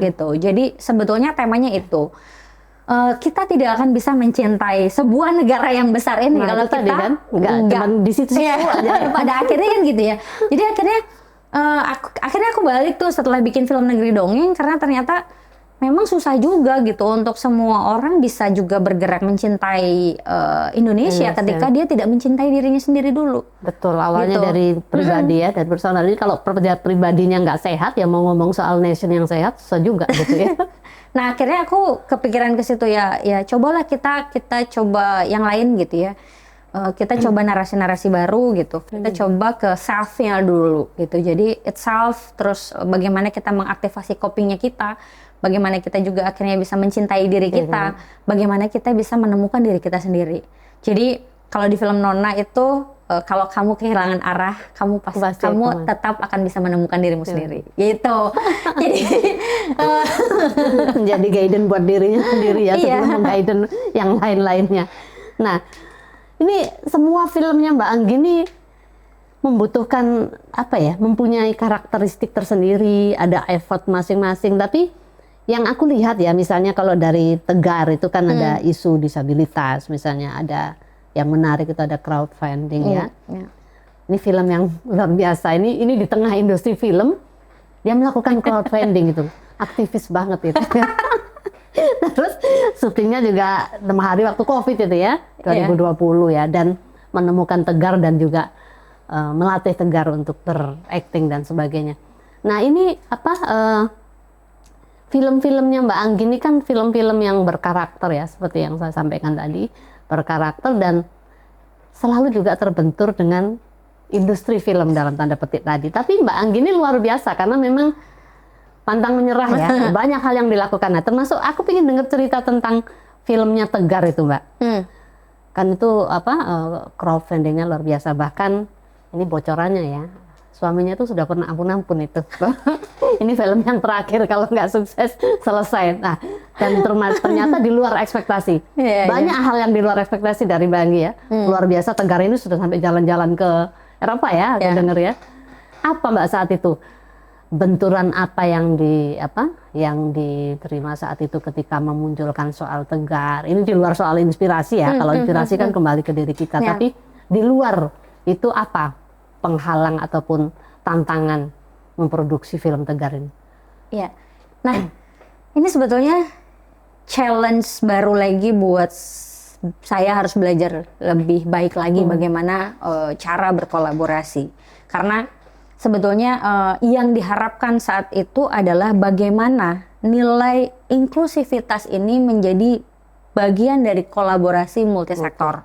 gitu. Jadi sebetulnya temanya itu kita tidak akan bisa mencintai sebuah negara yang besar ini kalau kita kan nggak di situ aja. Pada akhirnya kan gitu ya. Jadi akhirnya aku balik tuh setelah bikin film Negeri Dongeng karena ternyata memang susah juga gitu untuk semua orang bisa juga bergerak mencintai Indonesia ketika dia tidak mencintai dirinya sendiri dulu. Betul, awalnya gitu. dari pribadi ya, dan personal. Jadi kalau pribadinya nggak sehat ya mau ngomong soal nation yang sehat susah juga gitu ya. Nah akhirnya aku kepikiran ke situ ya cobalah kita coba yang lain gitu ya. Kita coba narasi-narasi baru gitu. Kita coba ke self-nya dulu gitu. Jadi itself, terus bagaimana kita mengaktifasi copingnya kita, bagaimana kita juga akhirnya bisa mencintai diri kita, bagaimana kita bisa menemukan diri kita sendiri. Jadi kalau di film Nona itu kalau kamu kehilangan arah, kamu tetap akan bisa menemukan dirimu sendiri. Gitu. Jadi menjadi guidance buat dirinya sendiri ya, sebelum meng-guidance yang lain-lainnya. Nah, ini semua filmnya Mbak Anggi ini membutuhkan apa ya? Mempunyai karakteristik tersendiri, ada effort masing-masing. Tapi yang aku lihat ya, misalnya kalau dari Tegar itu kan ada isu disabilitas, misalnya ada yang menarik itu ada crowdfunding ya. Ini film yang luar biasa. Ini di tengah industri film dia melakukan crowdfunding itu, aktivis banget itu. Terus syutingnya juga 6 hari waktu COVID itu ya, 2020 ya, dan menemukan Tegar dan juga melatih Tegar untuk berakting dan sebagainya. Nah ini film-filmnya Mbak Anggi ini kan film-film yang berkarakter ya, seperti yang saya sampaikan tadi, berkarakter dan selalu juga terbentur dengan industri film dalam tanda petik tadi. Tapi Mbak Anggi ini luar biasa karena memang pantang menyerah ya, banyak hal yang dilakukan. Nah, termasuk aku pengen dengar cerita tentang filmnya Tegar itu, Mbak. Kan itu crowdfundingnya luar biasa. Bahkan ini bocorannya ya, suaminya itu sudah pernah ampun-ampun itu. Ini film yang terakhir kalau nggak sukses selesai. Nah, dan ternyata di luar ekspektasi. Banyak hal yang di luar ekspektasi dari Mbak Anggi ya. Luar biasa, Tegar ini sudah sampai jalan-jalan ke Eropa ya, aku dengar ya. Apa Mbak saat itu? Benturan apa yang diterima saat itu ketika memunculkan soal Tegar? Ini di luar soal inspirasi ya. Kalau inspirasi kan kembali ke diri kita. Tapi di luar itu apa penghalang ataupun tantangan memproduksi film Tegar ini? Iya. Nah, ini sebetulnya challenge baru lagi buat saya, harus belajar lebih baik lagi bagaimana cara berkolaborasi. Karena sebetulnya yang diharapkan saat itu adalah bagaimana nilai inklusivitas ini menjadi bagian dari kolaborasi multisektor.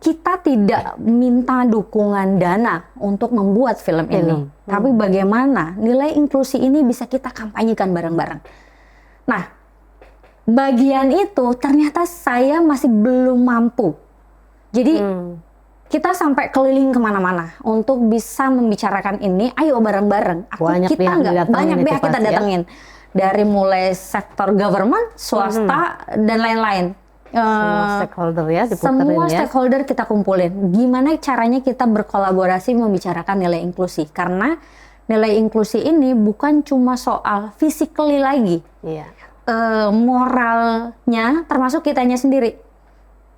Kita tidak minta dukungan dana untuk membuat film ini, tapi bagaimana nilai inklusi ini bisa kita kampanyekan bareng-bareng. Nah, bagian itu ternyata saya masih belum mampu. Jadi kita sampai keliling kemana-mana untuk bisa membicarakan ini. Ayo bareng-bareng. Banyak pihak kita datengin. Dari mulai sektor government, swasta, dan lain-lain. Semua stakeholder ya diputerin semua stakeholder kita kumpulin. Gimana caranya kita berkolaborasi membicarakan nilai inklusi? Karena nilai inklusi ini bukan cuma soal physically lagi. Moralnya termasuk kitanya sendiri.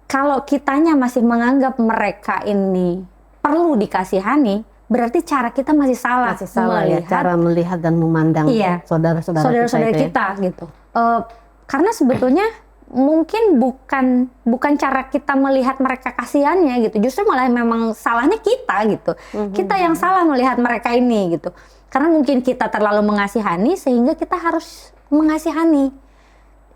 Kalau kitanya masih menganggap mereka ini perlu dikasihani, berarti cara kita masih salah ya, cara melihat dan memandang saudara-saudara kita gitu. Karena sebetulnya mungkin bukan cara kita melihat mereka kasihannya gitu, justru malah memang salahnya kita gitu. Kita yang salah melihat mereka ini gitu. Karena mungkin kita terlalu mengasihani sehingga kita harus mengasihani.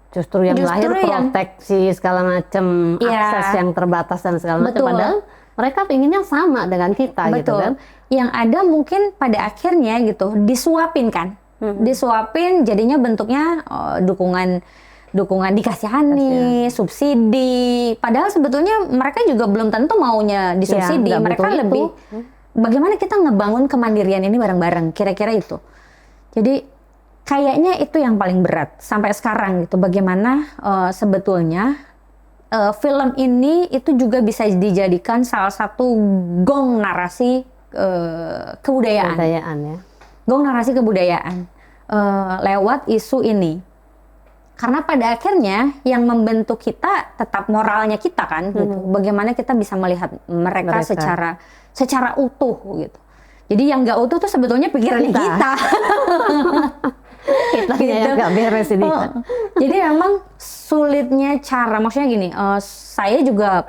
Justru yang lahir proteksi segala macam, akses yang terbatas dan segala macam. Padahal mereka pinginnya sama dengan kita gitu kan. Yang ada mungkin pada akhirnya gitu disuapin kan. Disuapin jadinya bentuknya dukungan dukungan dikasihani, subsidi. Padahal sebetulnya mereka juga belum tentu maunya disubsidi. Ya, Mereka lebih bagaimana kita ngebangun kemandirian ini bareng-bareng. Kira-kira itu. Jadi kayaknya itu yang paling berat sampai sekarang gitu. Bagaimana sebetulnya film ini itu juga bisa dijadikan salah satu gong narasi kebudayaan. Ya. Gong narasi kebudayaan lewat isu ini. Karena pada akhirnya yang membentuk kita tetap moralnya kita kan gitu. Bagaimana kita bisa melihat mereka secara utuh gitu. Jadi yang nggak utuh tuh sebetulnya pikiran kita. Kita gitu. Nggak beres ini. Jadi memang sulitnya cara, maksudnya gini, saya juga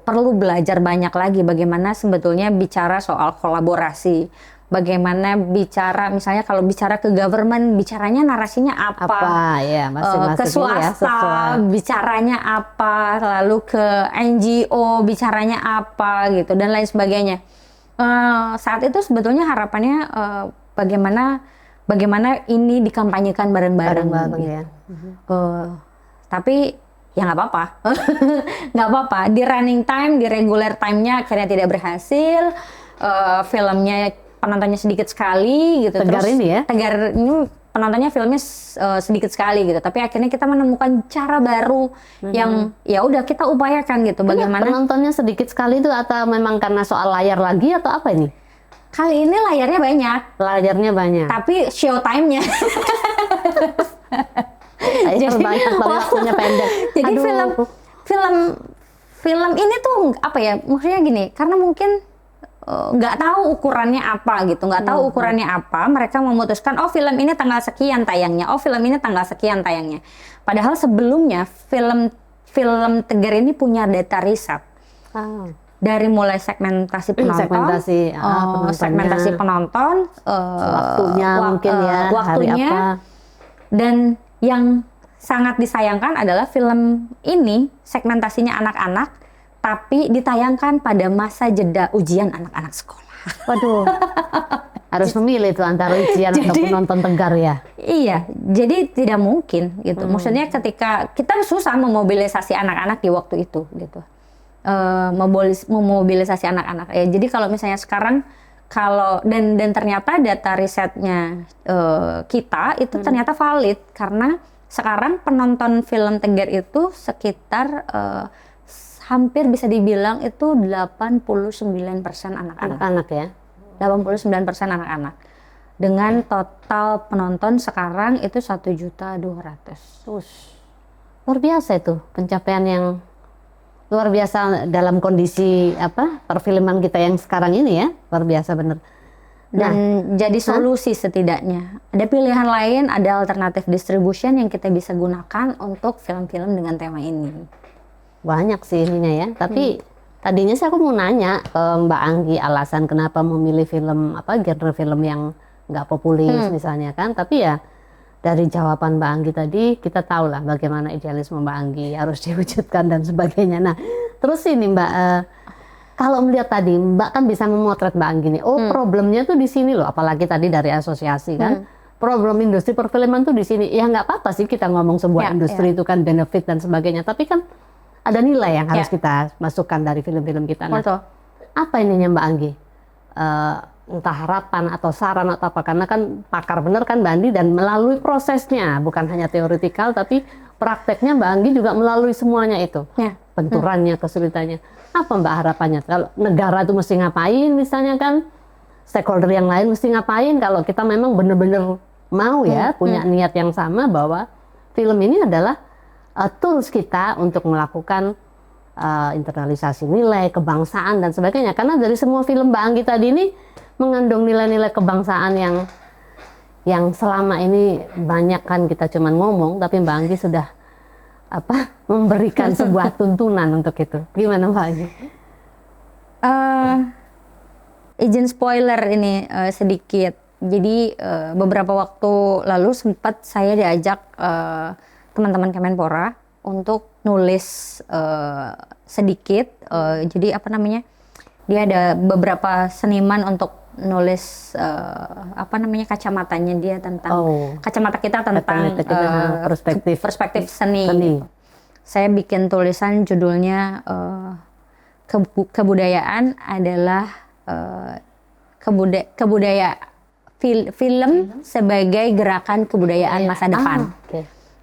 perlu belajar banyak lagi bagaimana sebetulnya bicara soal kolaborasi. Bagaimana bicara, misalnya kalau bicara ke government, bicaranya narasinya apa? Ya, ke swasta, bicaranya apa? Lalu ke NGO, bicaranya apa? Gitu, dan lain sebagainya. Saat itu sebetulnya harapannya bagaimana ini dikampanyekan bareng-bareng. Gitu. Ya. Tapi ya nggak apa-apa. Nggak apa-apa. Di running time, di regular time-nya akhirnya tidak berhasil. Filmnya penontonnya sedikit sekali gitu. Tegar terus ini ya? Tegar ini penontonnya filmnya sedikit sekali gitu. Tapi akhirnya kita menemukan cara baru yang ya udah kita upayakan gitu. Bagaimana penontonnya sedikit sekali itu atau memang karena soal layar lagi atau apa ini? Kali ini layarnya banyak. Layarnya banyak. Tapi show time-nya. Jadi banyak tapi waktunya pendek. Jadi film ini tuh apa ya? Maksudnya gini, karena mungkin nggak tahu ukurannya apa gitu, nggak tahu ukurannya apa, mereka memutuskan oh film ini tanggal sekian tayangnya, oh film ini tanggal sekian tayangnya. Padahal sebelumnya film Tegar ini punya data riset dari mulai segmentasi penonton, segmentasi penonton, waktunya mungkin ya, waktunya, hari apa. Dan yang sangat disayangkan adalah film ini segmentasinya anak-anak. Tapi ditayangkan pada masa jeda ujian anak-anak sekolah. Waduh, harus memilih tuh antara ujian atau penonton Tegar ya? Iya, jadi tidak mungkin gitu. Maksudnya ketika kita susah memobilisasi anak-anak di waktu itu gitu. Memobilisasi anak-anak. Ya, jadi kalau misalnya sekarang dan ternyata data risetnya kita itu ternyata valid karena sekarang penonton film Tegar itu sekitar hampir bisa dibilang itu 89% anak-anak. Anak-anak ya? 89% anak-anak. Dengan total penonton sekarang itu 1.200.000. Luar biasa itu, pencapaian yang luar biasa dalam kondisi perfilman kita yang sekarang ini ya. Luar biasa bener. Dan jadi solusi setidaknya. Ada pilihan lain, ada alternatif distribution yang kita bisa gunakan untuk film-film dengan tema ini. Banyak sih ininya ya, tapi tadinya sih aku mau nanya ke Mbak Anggi alasan kenapa memilih film genre film yang nggak populis misalnya kan, tapi ya dari jawaban Mbak Anggi tadi kita tahu lah bagaimana idealisme Mbak Anggi harus diwujudkan dan sebagainya. Nah terus ini Mbak, kalau melihat tadi Mbak kan bisa memotret Mbak Anggi nih, problemnya tuh di sini loh, apalagi tadi dari asosiasi kan. Problem industri perfilman tuh di sini. Ya nggak apa-apa sih kita ngomong sebuah industri itu kan benefit dan sebagainya, tapi kan ada nilai yang harus kita masukkan dari film-film kita. Nah, apa ininya Mbak Anggi? Entah harapan atau saran atau apa, karena kan pakar bener kan Mbak Anggi dan melalui prosesnya, bukan hanya teoretikal tapi prakteknya Mbak Anggi juga melalui semuanya itu. Benturannya, kesulitannya. Apa Mbak harapannya? Kalau negara itu mesti ngapain misalnya kan, stakeholder yang lain mesti ngapain kalau kita memang bener-bener mau ya, punya niat yang sama bahwa film ini adalah tools kita untuk melakukan internalisasi nilai, kebangsaan dan sebagainya. Karena dari semua film Mbak Anggi tadi ini mengandung nilai-nilai kebangsaan yang selama ini banyak kan kita cuman ngomong, tapi Mbak Anggi sudah memberikan sebuah tuntunan untuk itu. Gimana Mbak Anggi? Izin spoiler ini sedikit. Jadi beberapa waktu lalu sempat saya diajak teman-teman Kemenpora untuk nulis sedikit. Jadi dia ada beberapa seniman untuk nulis kacamatanya dia tentang kacamata kita tentang perspektif seni. Gitu. Saya bikin tulisan judulnya kebudayaan adalah film sebagai gerakan kebudayaan masa depan.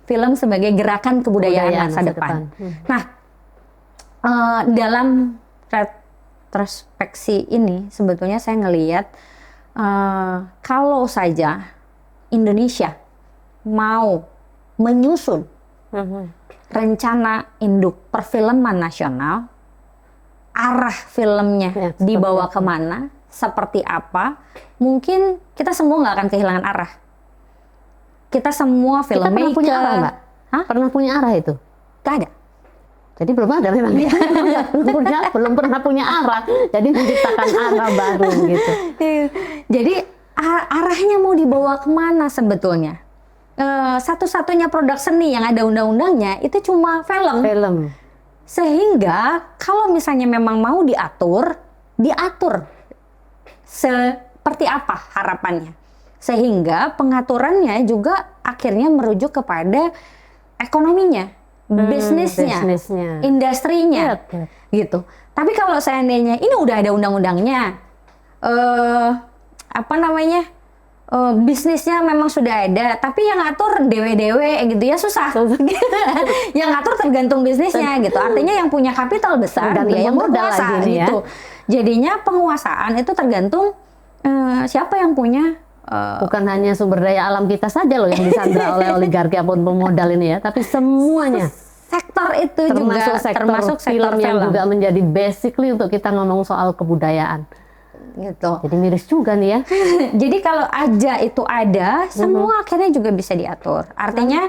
Film sebagai gerakan kebudayaan masa depan. Nah, dalam retrospeksi ini sebetulnya saya ngelihat kalau saja Indonesia mau menyusun rencana induk perfilman nasional, arah filmnya dibawa kemana, seperti apa, mungkin kita semua nggak akan kehilangan arah. Kita semua filmmaker. Kita pernah punya arah, Mbak? Hah? Pernah punya arah itu? Gak ada. Jadi belum ada memang. belum pernah punya arah. Jadi menciptakan arah baru gitu. Jadi arahnya mau dibawa kemana sebetulnya? Satu-satunya produk seni yang ada undang-undangnya itu cuma film. Sehingga kalau misalnya memang mau diatur seperti apa harapannya. Sehingga pengaturannya juga akhirnya merujuk kepada ekonominya, bisnisnya, industrinya, gitu. Tapi kalau seandainya ini udah ada undang-undangnya, bisnisnya memang sudah ada, tapi yang ngatur dewe-dewe gitu ya susah. Yang ngatur tergantung bisnisnya gitu. Artinya yang punya kapital besar dia yang berkuasa gitu. Jadinya penguasaan itu tergantung siapa yang punya. Bukan hanya sumber daya alam kita saja loh yang disandra oleh oligarki ataupun pemodal ini ya, tapi semuanya. Sektor itu termasuk sektor film yang juga menjadi basically untuk kita ngomong soal kebudayaan. Gitu. Jadi miris juga nih ya. Jadi kalau aja itu ada, semua akhirnya juga bisa diatur. Artinya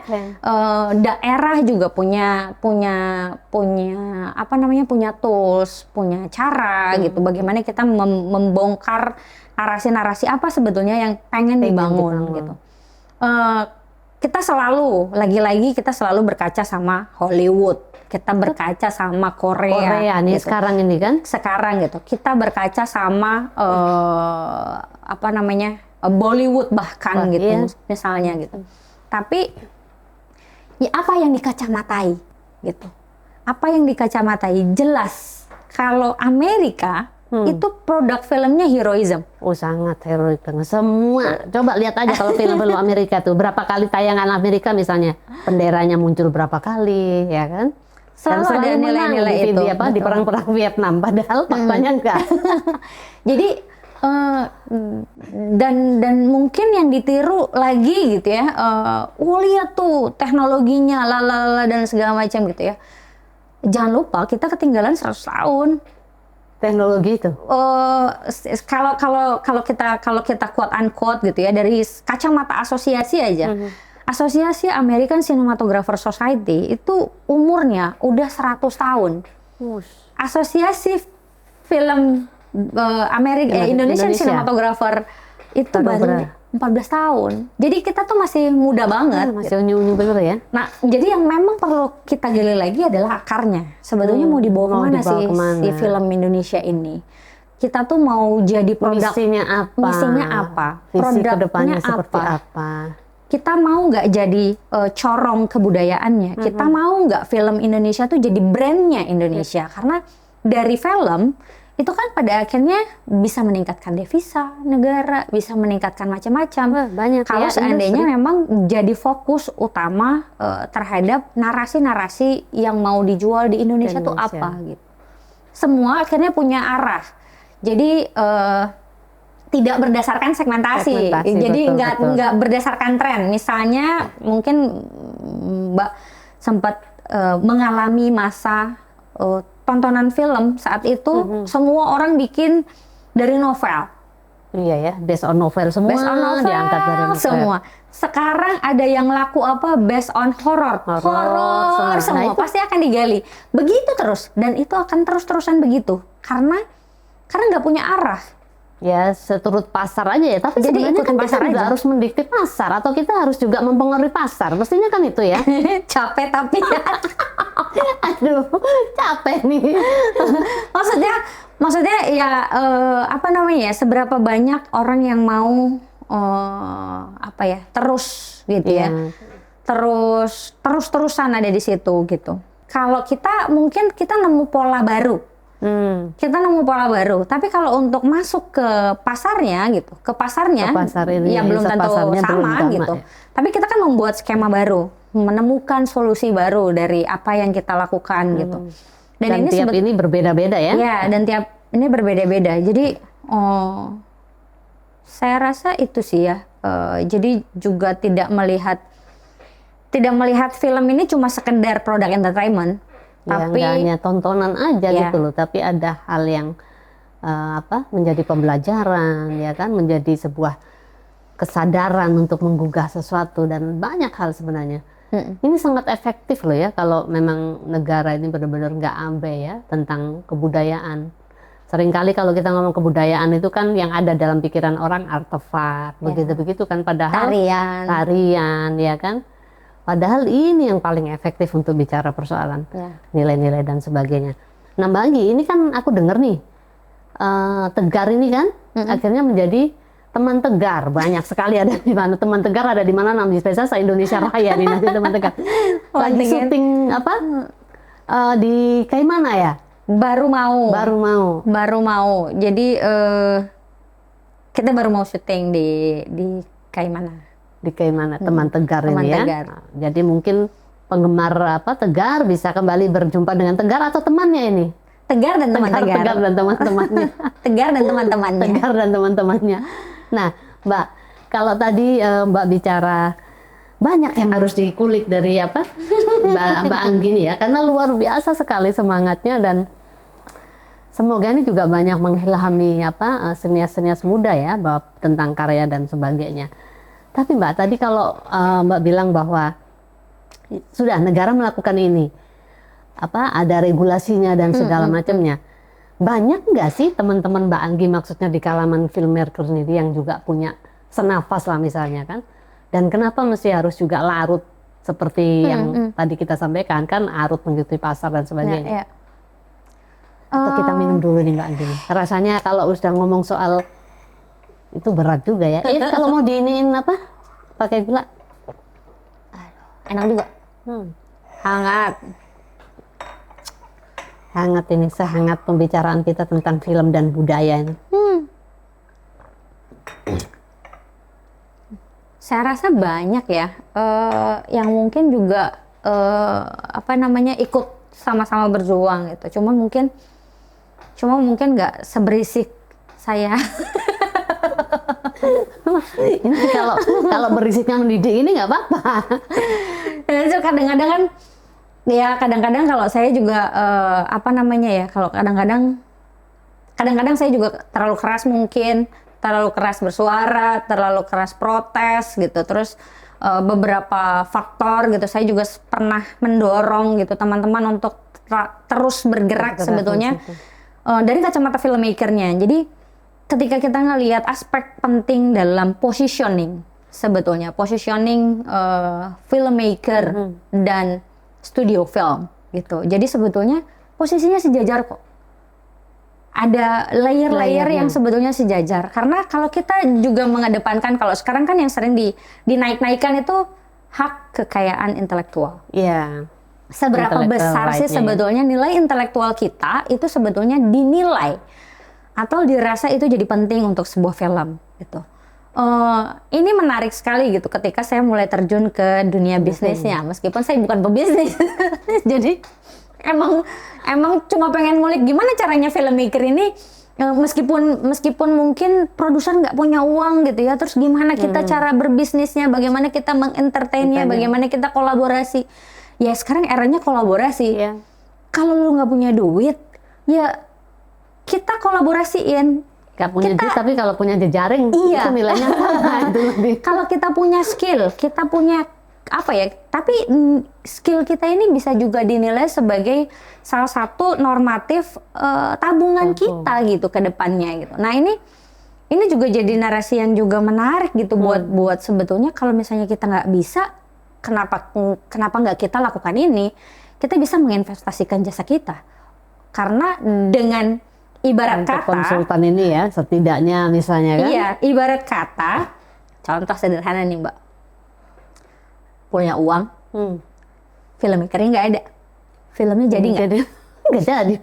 daerah juga punya tools, punya cara gitu. Bagaimana kita membongkar narasi-narasi apa sebetulnya yang pengen dibangun gitu. Kita selalu, lagi-lagi kita selalu berkaca sama Hollywood. Kita berkaca sama Korea nih gitu. Sekarang ini kan? Sekarang gitu. Kita berkaca sama Bollywood bahkan gitu misalnya gitu. Tapi ya apa yang dikacamatai gitu. Apa yang dikacamatai jelas kalau Amerika itu produk filmnya heroism. Oh sangat heroik banget. Semua coba lihat aja kalau film-film Amerika tuh berapa kali tayangan Amerika misalnya benderanya muncul berapa kali ya kan? Selalu ada nilai-nilai itu di perang-perang Vietnam, padahal faktanya enggak. Jadi dan mungkin yang ditiru lagi gitu ya, lihat tuh teknologinya, lalala dan segala macam gitu ya. Jangan lupa kita ketinggalan 100 tahun. Teknologi itu. Kalau kita quote unquote gitu ya dari kacamata asosiasi aja. Asosiasi American Cinematographer Society itu umurnya udah 100 tahun. Asosiasi film Indonesian Cinematographer itu baru 14 tahun. Jadi kita tuh masih muda banget. Masih unyu-unyu bener ya. Nah, jadi yang memang perlu kita gali lagi adalah akarnya. Sebetulnya mau dibawa kemana si film Indonesia ini? Kita tuh mau jadi produk. Misinya apa? Visi kedepannya seperti apa? Kita mau nggak jadi corong kebudayaannya? Kita mau nggak film Indonesia tuh jadi brandnya Indonesia? Karena dari film itu kan pada akhirnya bisa meningkatkan devisa negara, bisa meningkatkan macam-macam. Banyak. Kalau seandainya memang jadi fokus utama terhadap narasi-narasi yang mau dijual di Indonesia tuh apa gitu. Semua akhirnya punya arah. Jadi tidak berdasarkan segmentasi. Jadi nggak berdasarkan tren. Misalnya mungkin Mbak sempat mengalami masa tontonan film saat itu semua orang bikin dari novel. Iya ya, based on novel semua. Based on novel, diangkat dari novel. Semua. Sekarang ada yang laku apa based on horror semua pasti akan digali. Begitu terus dan itu akan terus-terusan begitu karena nggak punya arah. Ya seturut pasar aja ya, tapi jadi sebenarnya kan kita juga harus mendikte pasar atau kita harus juga mempengaruhi pasar, mestinya kan itu ya. Capek tapi ya. Aduh, capek nih. Maksudnya ya apa namanya ya, seberapa banyak orang yang mau apa ya, terus gitu ya. Iya. Terus-terusan ada di situ gitu. Kalau mungkin kita nemu pola baru. Kita nemu pola baru, tapi kalau untuk masuk ke pasarnya gitu, ke pasar ini, ya belum tentu sama gitu. Ya. Tapi kita kan membuat skema baru, menemukan solusi baru dari apa yang kita lakukan gitu. Dan ini tiap ini berbeda-beda ya? Ya, dan tiap ini berbeda-beda. Jadi saya rasa itu sih ya. Jadi juga tidak melihat film ini cuma sekedar produk entertainment. Ya, tapi nggak hanya tontonan aja gitu loh, tapi ada hal yang menjadi pembelajaran, ya kan, menjadi sebuah kesadaran untuk menggugah sesuatu dan banyak hal sebenarnya. Ini sangat efektif loh ya kalau memang negara ini benar-benar nggak abai ya tentang kebudayaan. Seringkali kalau kita ngomong kebudayaan itu kan yang ada dalam pikiran orang artefak, begitu-begitu kan, padahal tarian, ya kan. Padahal ini yang paling efektif untuk bicara persoalan nilai-nilai dan sebagainya. Nah Mbak Anggi, ini kan aku dengar nih, Tegar ini kan akhirnya menjadi teman Tegar. Banyak sekali ada di mana teman Tegar, ada di mana namanya spesial se-Indonesia Raya nih nanti teman Tegar. Lagi syuting apa di kayak mana ya? Baru mau. Jadi kita baru mau syuting di kayak mana? Di kayak mana, teman Tegar ini ya. Nah, jadi mungkin penggemar Tegar bisa kembali berjumpa dengan Tegar atau temannya ini. Tegar dan teman-temannya. Tegar dan teman-temannya. Nah, Mbak, kalau tadi Mbak bicara banyak yang harus dikulik dari Mbak Anggi ini ya, karena luar biasa sekali semangatnya dan semoga ini juga banyak mengilhami senias-senias muda ya tentang karya dan sebagainya. Tapi Mbak, tadi kalau Mbak bilang bahwa sudah negara melakukan ini, ada regulasinya dan segala macamnya. Banyak nggak sih teman-teman Mbak Anggi, maksudnya di kalangan filmmaker ini yang juga punya senafas lah misalnya kan? Dan kenapa mesti harus juga larut seperti yang tadi kita sampaikan kan, arut mengikuti pasar dan sebagainya. Atau kita minum dulu nih Mbak Anggi. Rasanya kalau sudah ngomong soal itu berat juga ya. Kalau mau diiniin pakai gula, enak juga. Hangat ini, sehangat pembicaraan kita tentang film dan budaya ini. Saya rasa banyak ya yang mungkin juga ikut sama-sama berjuang gitu. Cuma mungkin nggak seberisik saya. Ini kalau berisiknya mendidik ini nggak apa-apa. Kadang-kadang kalau saya juga kalau kadang-kadang saya juga terlalu keras, mungkin terlalu keras bersuara, terlalu keras protes gitu. Terus beberapa faktor gitu, saya juga pernah mendorong gitu teman-teman untuk terus bergerak sebetulnya dari kacamata filmmakernya. Jadi ketika kita ngelihat aspek penting dalam positioning filmmaker dan studio film gitu. Jadi sebetulnya posisinya sejajar kok. Ada layer-layer yang sebetulnya sejajar. Karena kalau kita juga mengedepankan, kalau sekarang kan yang sering dinaik-naikkan itu hak kekayaan intelektual. Iya. Seberapa besar sih sebetulnya nilai intelektual kita itu sebetulnya dinilai atau dirasa itu jadi penting untuk sebuah film gitu. Ini menarik sekali gitu ketika saya mulai terjun ke dunia bisnisnya, meskipun saya bukan pebisnis. Jadi emang cuma pengen ngulik gimana caranya filmmaker ini, meskipun mungkin produser nggak punya uang gitu ya, terus gimana kita cara berbisnisnya, bagaimana kita mengentertainnya, bagaimana kita kolaborasi. Ya sekarang eranya kolaborasi. Kalau lu nggak punya duit, ya kita kolaborasiin. Gak punya duit, tapi kalau punya jejaring itu nilainya sama. Kalau kita punya skill, kita punya tapi skill kita ini bisa juga dinilai sebagai salah satu normatif tabungan kita gitu ke depannya gitu. Nah ini juga jadi narasi yang juga menarik gitu buat sebetulnya kalau misalnya kita nggak bisa, kenapa nggak kita lakukan ini? Kita bisa menginvestasikan jasa kita. Karena dengan ibarat Untuk kata konsultan ini ya, setidaknya misalnya kan. iya, ibarat kata, contoh sederhana nih Mbak, punya uang, filmmakernya nggak ada, filmnya jadi nggak? Nggak jadi.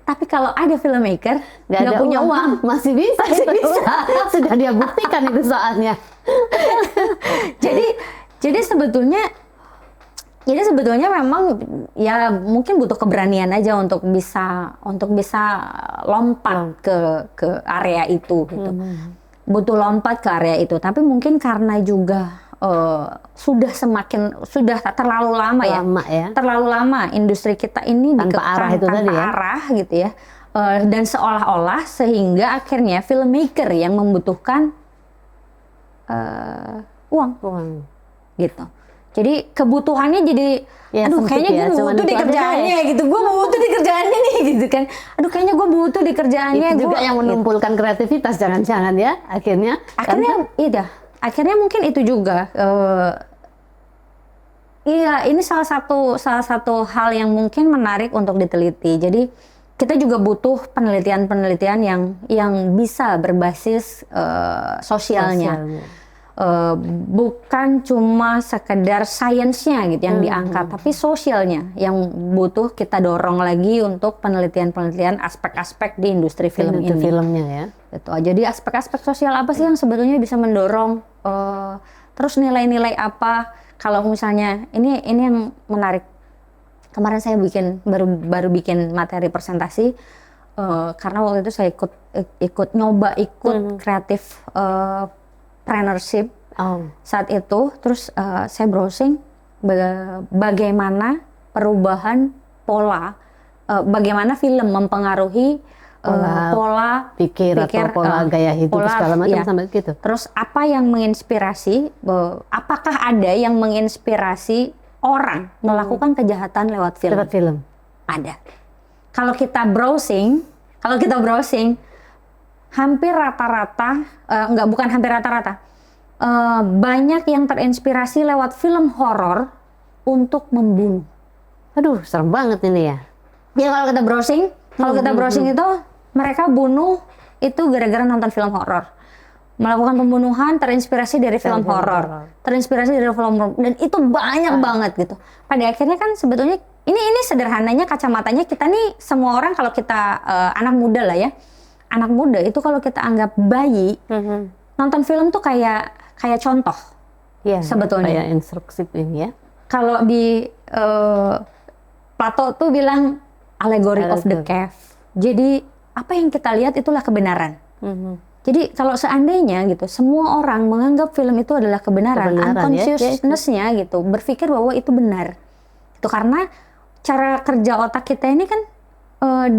Tapi kalau ada filmmaker nggak punya uang, masih bisa. Sudah dia buktikan itu soalnya. jadi sebetulnya memang ya mungkin butuh keberanian aja untuk bisa lompat ke area itu gitu. Butuh lompat ke area itu, tapi mungkin karena juga sudah terlalu lama ya. Terlalu lama industri kita ini tanpa arah itu tadi ya. Arah gitu ya. Dan seolah-olah sehingga akhirnya filmmaker yang membutuhkan uang gitu. Jadi kebutuhannya jadi ya, aduh kayaknya gue butuh di kerjaannya gitu. Gue butuh di kerjaannya nih gitu kan. Aduh kayaknya gue butuh di kerjaannya. Itu juga yang menumpulkan kreativitas jangan-jangan ya akhirnya. Akhirnya mungkin itu juga. Iya, ini salah satu hal yang mungkin menarik untuk diteliti. Jadi kita juga butuh penelitian-penelitian yang bisa berbasis sosialnya. Bukan cuma sekedar sainsnya gitu yang diangkat, tapi sosialnya yang butuh kita dorong lagi untuk penelitian-penelitian aspek-aspek di industri film ini. Filmnya ya. Gitu. Jadi aspek-aspek sosial apa sih yang sebetulnya bisa mendorong? Terus nilai-nilai apa? Kalau misalnya ini yang menarik. Kemarin saya baru bikin materi presentasi karena waktu itu saya ikut kreatif entrepreneurship saat itu. Terus saya browsing bagaimana perubahan pola, bagaimana film mempengaruhi pola pikir atau pola gaya hidup segala macam sampai gitu. Terus apa yang menginspirasi? Apakah ada yang menginspirasi orang melakukan kejahatan lewat film? Lewat film. Ada. Kalau kita browsing, hampir rata-rata, bukan hampir rata-rata, banyak yang terinspirasi lewat film horor untuk membunuh. Aduh, serem banget ini ya. Ya kalau kita browsing itu mereka bunuh itu gara-gara nonton film horor. Melakukan pembunuhan terinspirasi dari film horor. Terinspirasi dari film horor. Dan itu banyak banget gitu. Pada akhirnya kan sebetulnya ini sederhananya kacamatanya kita nih semua orang kalau kita anak muda lah ya. Anak muda itu kalau kita anggap bayi, nonton film tuh kayak contoh. Iya, sebetulnya. Kayak instruksi ini ya. Kalau di Plato tuh bilang allegory of the cave. Jadi apa yang kita lihat itulah kebenaran. Jadi kalau seandainya gitu, semua orang menganggap film itu adalah kebenaran unconsciousness-nya gitu, berpikir bahwa itu benar. Itu karena cara kerja otak kita ini kan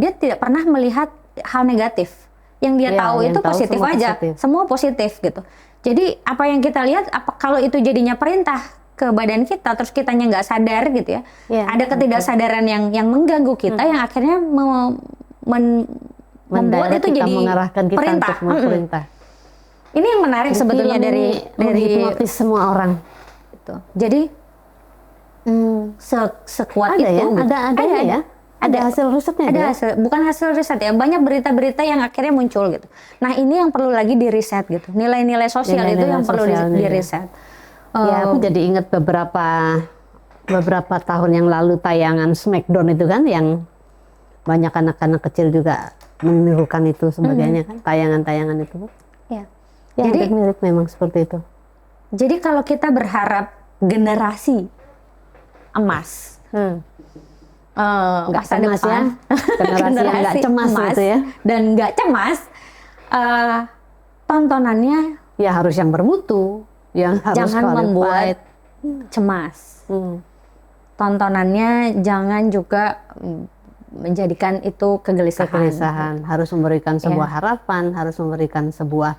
dia tidak pernah melihat hal negatif. Yang dia tahu itu positif aja, semua positif gitu. Jadi apa yang kita lihat, kalau itu jadinya perintah ke badan kita, terus kitanya nggak sadar gitu ya, ada ketidaksadaran yang mengganggu kita, yang akhirnya membuat itu jadi mengarahkan kita perintah. Untuk perintah. Ini yang menarik sebetulnya dari hipnotis semua orang. Gitu. Jadi sekuat ada itu. Ya? Ada hasil risetnya. Bukan hasil riset ya, banyak berita-berita yang akhirnya muncul gitu. Nah ini yang perlu lagi diriset gitu. Nilai-nilai sosial itu yang perlu diriset. Ya aku jadi ingat beberapa tahun yang lalu tayangan Smackdown itu kan, yang banyak anak-anak kecil juga menirukan itu sebagainya kan, tayangan-tayangan itu. Ya. Jadi mirip memang seperti itu. Jadi kalau kita berharap generasi emas, nggak cemas ya, generasi yang nggak cemas gitu ya, dan nggak cemas, tontonannya ya harus yang bermutu, yang harus jangan membuat cemas. Tontonannya jangan juga menjadikan itu kegelisahan. Harus memberikan sebuah harapan, harus memberikan sebuah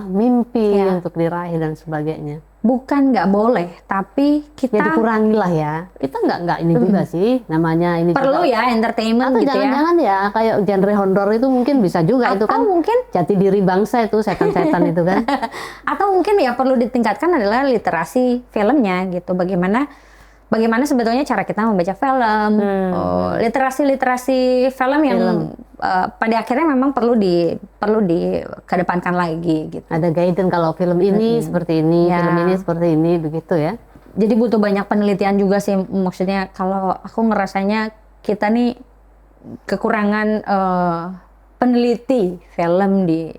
mimpi untuk diraih dan sebagainya. bukan nggak boleh, tapi kita Ya dikurangi lah ya. Kita nggak ini juga sih, namanya ini perlu juga. ya entertainment Atau gitu ya. jangan-jangan ya kayak genre horor itu mungkin bisa juga itu Atau kan mungkin jati diri bangsa itu setan-setan itu kan. atau mungkin ya perlu ditingkatkan adalah literasi filmnya gitu. Bagaimana sebetulnya cara kita membaca film, literasi film yang pada akhirnya memang perlu dikedepankan lagi gitu. Ada guidance kalau film ini seperti ini, Ya. film ini seperti ini begitu ya. Jadi butuh banyak penelitian juga sih, maksudnya kalau aku ngerasanya kita nih kekurangan peneliti film di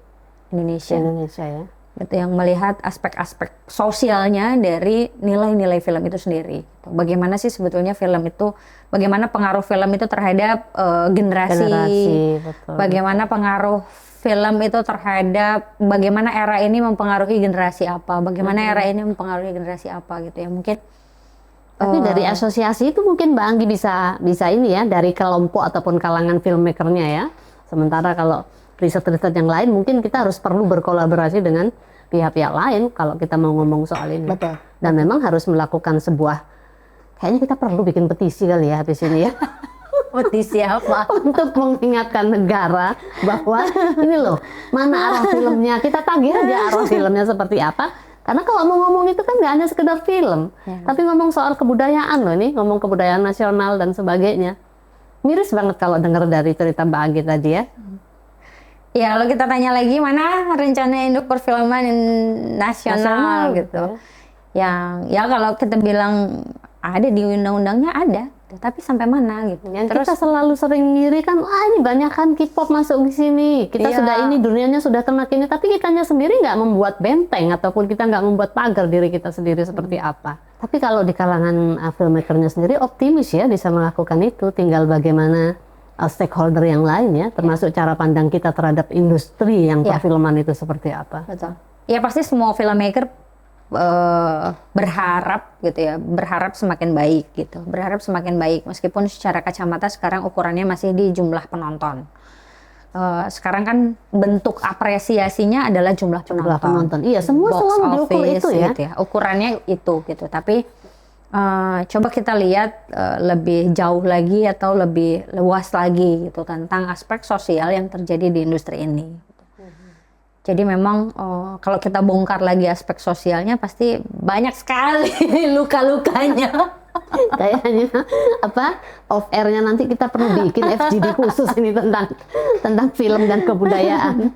Indonesia. Indonesia ya. Gitu, yang melihat aspek-aspek sosialnya dari nilai-nilai film itu sendiri. Bagaimana sih sebetulnya film itu, bagaimana pengaruh film itu terhadap generasi, betul. bagaimana pengaruh film itu terhadap bagaimana era ini mempengaruhi generasi apa, bagaimana era ini mempengaruhi generasi apa gitu ya. Mungkin Tapi dari asosiasi itu mungkin Mbak Anggi bisa ini ya, dari kelompok ataupun kalangan filmmakernya ya. Sementara kalau riset-riset yang lain mungkin kita harus perlu berkolaborasi dengan pihak-pihak lain kalau kita mau ngomong soal ini. Betul. Dan memang harus melakukan sebuah, kayaknya kita perlu bikin petisi kali ya habis ini ya. petisi apa? Untuk mengingatkan negara bahwa ini loh, mana arah filmnya, kita tagih aja arah filmnya seperti apa. Karena kalau mau ngomong itu kan nggak hanya sekedar film, tapi ngomong soal kebudayaan loh ini, ngomong kebudayaan nasional dan sebagainya. Miris banget kalau dengar dari cerita Mbak Anggi tadi ya. Ya, kalau kita tanya lagi mana rencana induk perfilman nasional gitu. Yang ya kalau kita bilang ada di undang-undangnya ada, tapi sampai mana gitu. Yang kita selalu sering ngiri kan, wah ini banyak kan K-pop masuk di sini. Kita sudah ini, dunianya sudah kena kini, tapi kitanya sendiri nggak membuat benteng ataupun kita nggak membuat pagar diri kita sendiri seperti apa. Tapi kalau di kalangan filmmakernya sendiri optimis ya bisa melakukan itu, tinggal bagaimana stakeholder yang lain ya, termasuk cara pandang kita terhadap industri yang perfilman itu seperti apa. Betul. Ya pasti semua filmmaker berharap gitu ya, berharap semakin baik gitu, berharap semakin baik meskipun secara kacamata sekarang ukurannya masih di jumlah penonton. Sekarang kan bentuk apresiasinya adalah jumlah penonton. Iya, semua selalu diukur itu ya. Gitu ya. Ukurannya itu gitu. Tapi coba kita lihat lebih jauh lagi atau lebih luas lagi gitu tentang aspek sosial yang terjadi di industri ini. Jadi memang kalau kita bongkar lagi aspek sosialnya pasti banyak sekali luka-lukanya. Kayaknya apa off airnya nanti kita perlu bikin FGD khusus ini tentang film dan kebudayaan.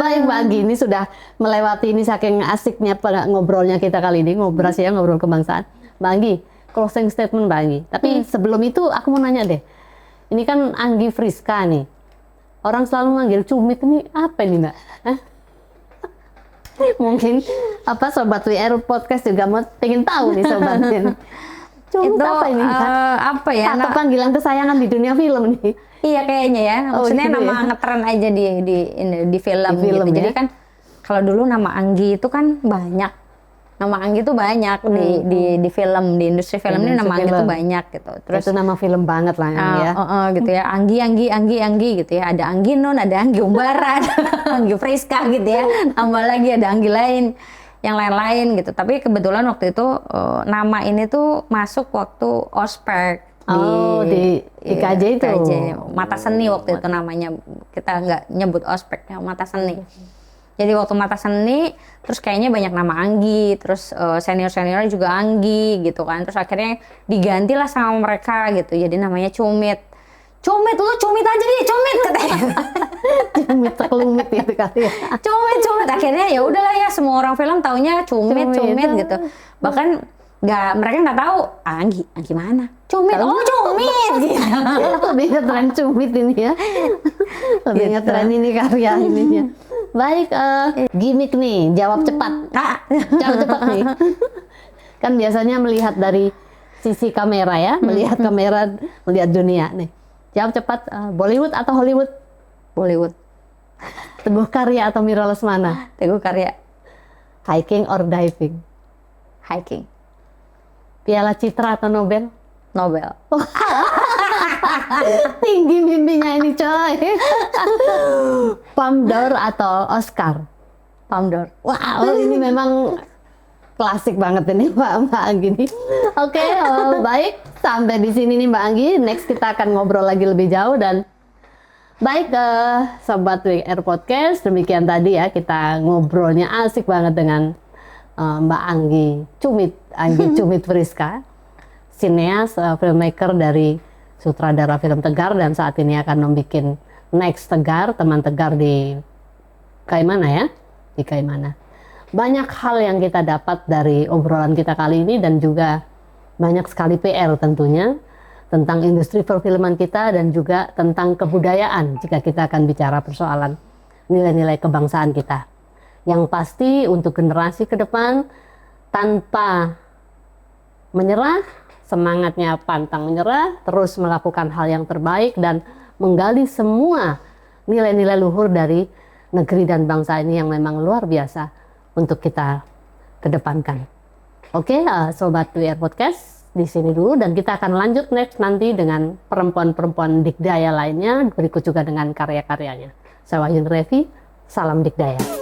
Baik Mbak Anggi, ini sudah melewati ini saking asiknya pada ngobrolnya kita kali ini, ngobrol kebangsaan. Mbak Anggi, closing statement Mbak Anggi. Tapi sebelum itu aku mau nanya deh, ini kan Anggi Friska nih. Orang selalu manggil Cumit, ini apa nih Mbak? Mungkin apa Sobat WR Podcast juga mau pengen tahu nih sobatnya. Cumit itu apa ini? Apa ya? Atau panggilan kesayangan di dunia film nih? Iya kayaknya ya. Maksudnya gitu nama ya? ngetren aja di film film gitu. ya? Jadi kan kalau dulu nama Anggi itu kan banyak. Nama Anggi itu banyak di film, di industri film ini nama Anggi itu banyak gitu. Terus itu nama film banget lah ya. gitu ya. Anggi gitu ya. Ada Anggi Nun, ada Anggi Umbara, ada Anggi Friska gitu ya. Tambah lagi ada Anggi lain, yang lain-lain gitu. Tapi kebetulan waktu itu nama ini tuh masuk waktu ospek di IKJ itu. IKJ, Mata Seni waktu itu namanya. Kita nggak nyebut ospeknya, Mata Seni. Jadi waktu Mata Seni, terus kayaknya banyak nama Anggi, terus senior-seniornya juga Anggi gitu kan. Terus akhirnya digantilah sama mereka gitu, jadi namanya Cumit. Cumit, lu cumit aja deh, cumit katanya. Cumit terkelumit gitu kali ya. Cumit. Akhirnya ya udahlah ya, semua orang film taunya cumit gitu. Bahkan mereka nggak tahu Anggi mana? Cumit, Cumit gitu. Lebih ngetren Cumit ini ya. Lebih ngetren ini karya ininya. Baik, gimmick nih, jawab cepat. Jawab cepat nih. Kan biasanya melihat dari sisi kamera ya, melihat kamera, melihat dunia nih. Jawab cepat, Bollywood atau Hollywood? Bollywood. Teguh Karya atau Mira Lesmana? Teguh Karya. Hiking or diving? Hiking. Piala Citra atau Nobel? Nobel. Tinggi mimpinya ini coy. Palme d'Or atau Oscar? Palme d'Or. Wow, ini memang klasik banget ini Mbak Anggi nih. Oke, baik, sampai di sini nih Mbak Anggi. Next kita akan ngobrol lagi lebih jauh. Dan baik, Sobat WR Podcast, demikian tadi ya kita ngobrolnya asik banget dengan Mbak Anggi Cumit Friska, sineas, filmmaker dari sutradara film Tegar, dan saat ini akan membuat Next Tegar, teman Tegar di Kaimana ya, di Kaimana. Banyak hal yang kita dapat dari obrolan kita kali ini, dan juga banyak sekali PR tentunya tentang industri perfilman kita, dan juga tentang kebudayaan jika kita akan bicara persoalan nilai-nilai kebangsaan kita. Yang pasti untuk generasi ke depan, tanpa menyerah, semangatnya pantang menyerah, terus melakukan hal yang terbaik dan menggali semua nilai-nilai luhur dari negeri dan bangsa ini yang memang luar biasa untuk kita kedepankan. Oke, Sobat WR Podcast, di sini dulu, dan kita akan lanjut next nanti dengan perempuan-perempuan dikdaya lainnya, berikut juga dengan karya-karyanya. Saya Wahyun Revi, salam dikdaya.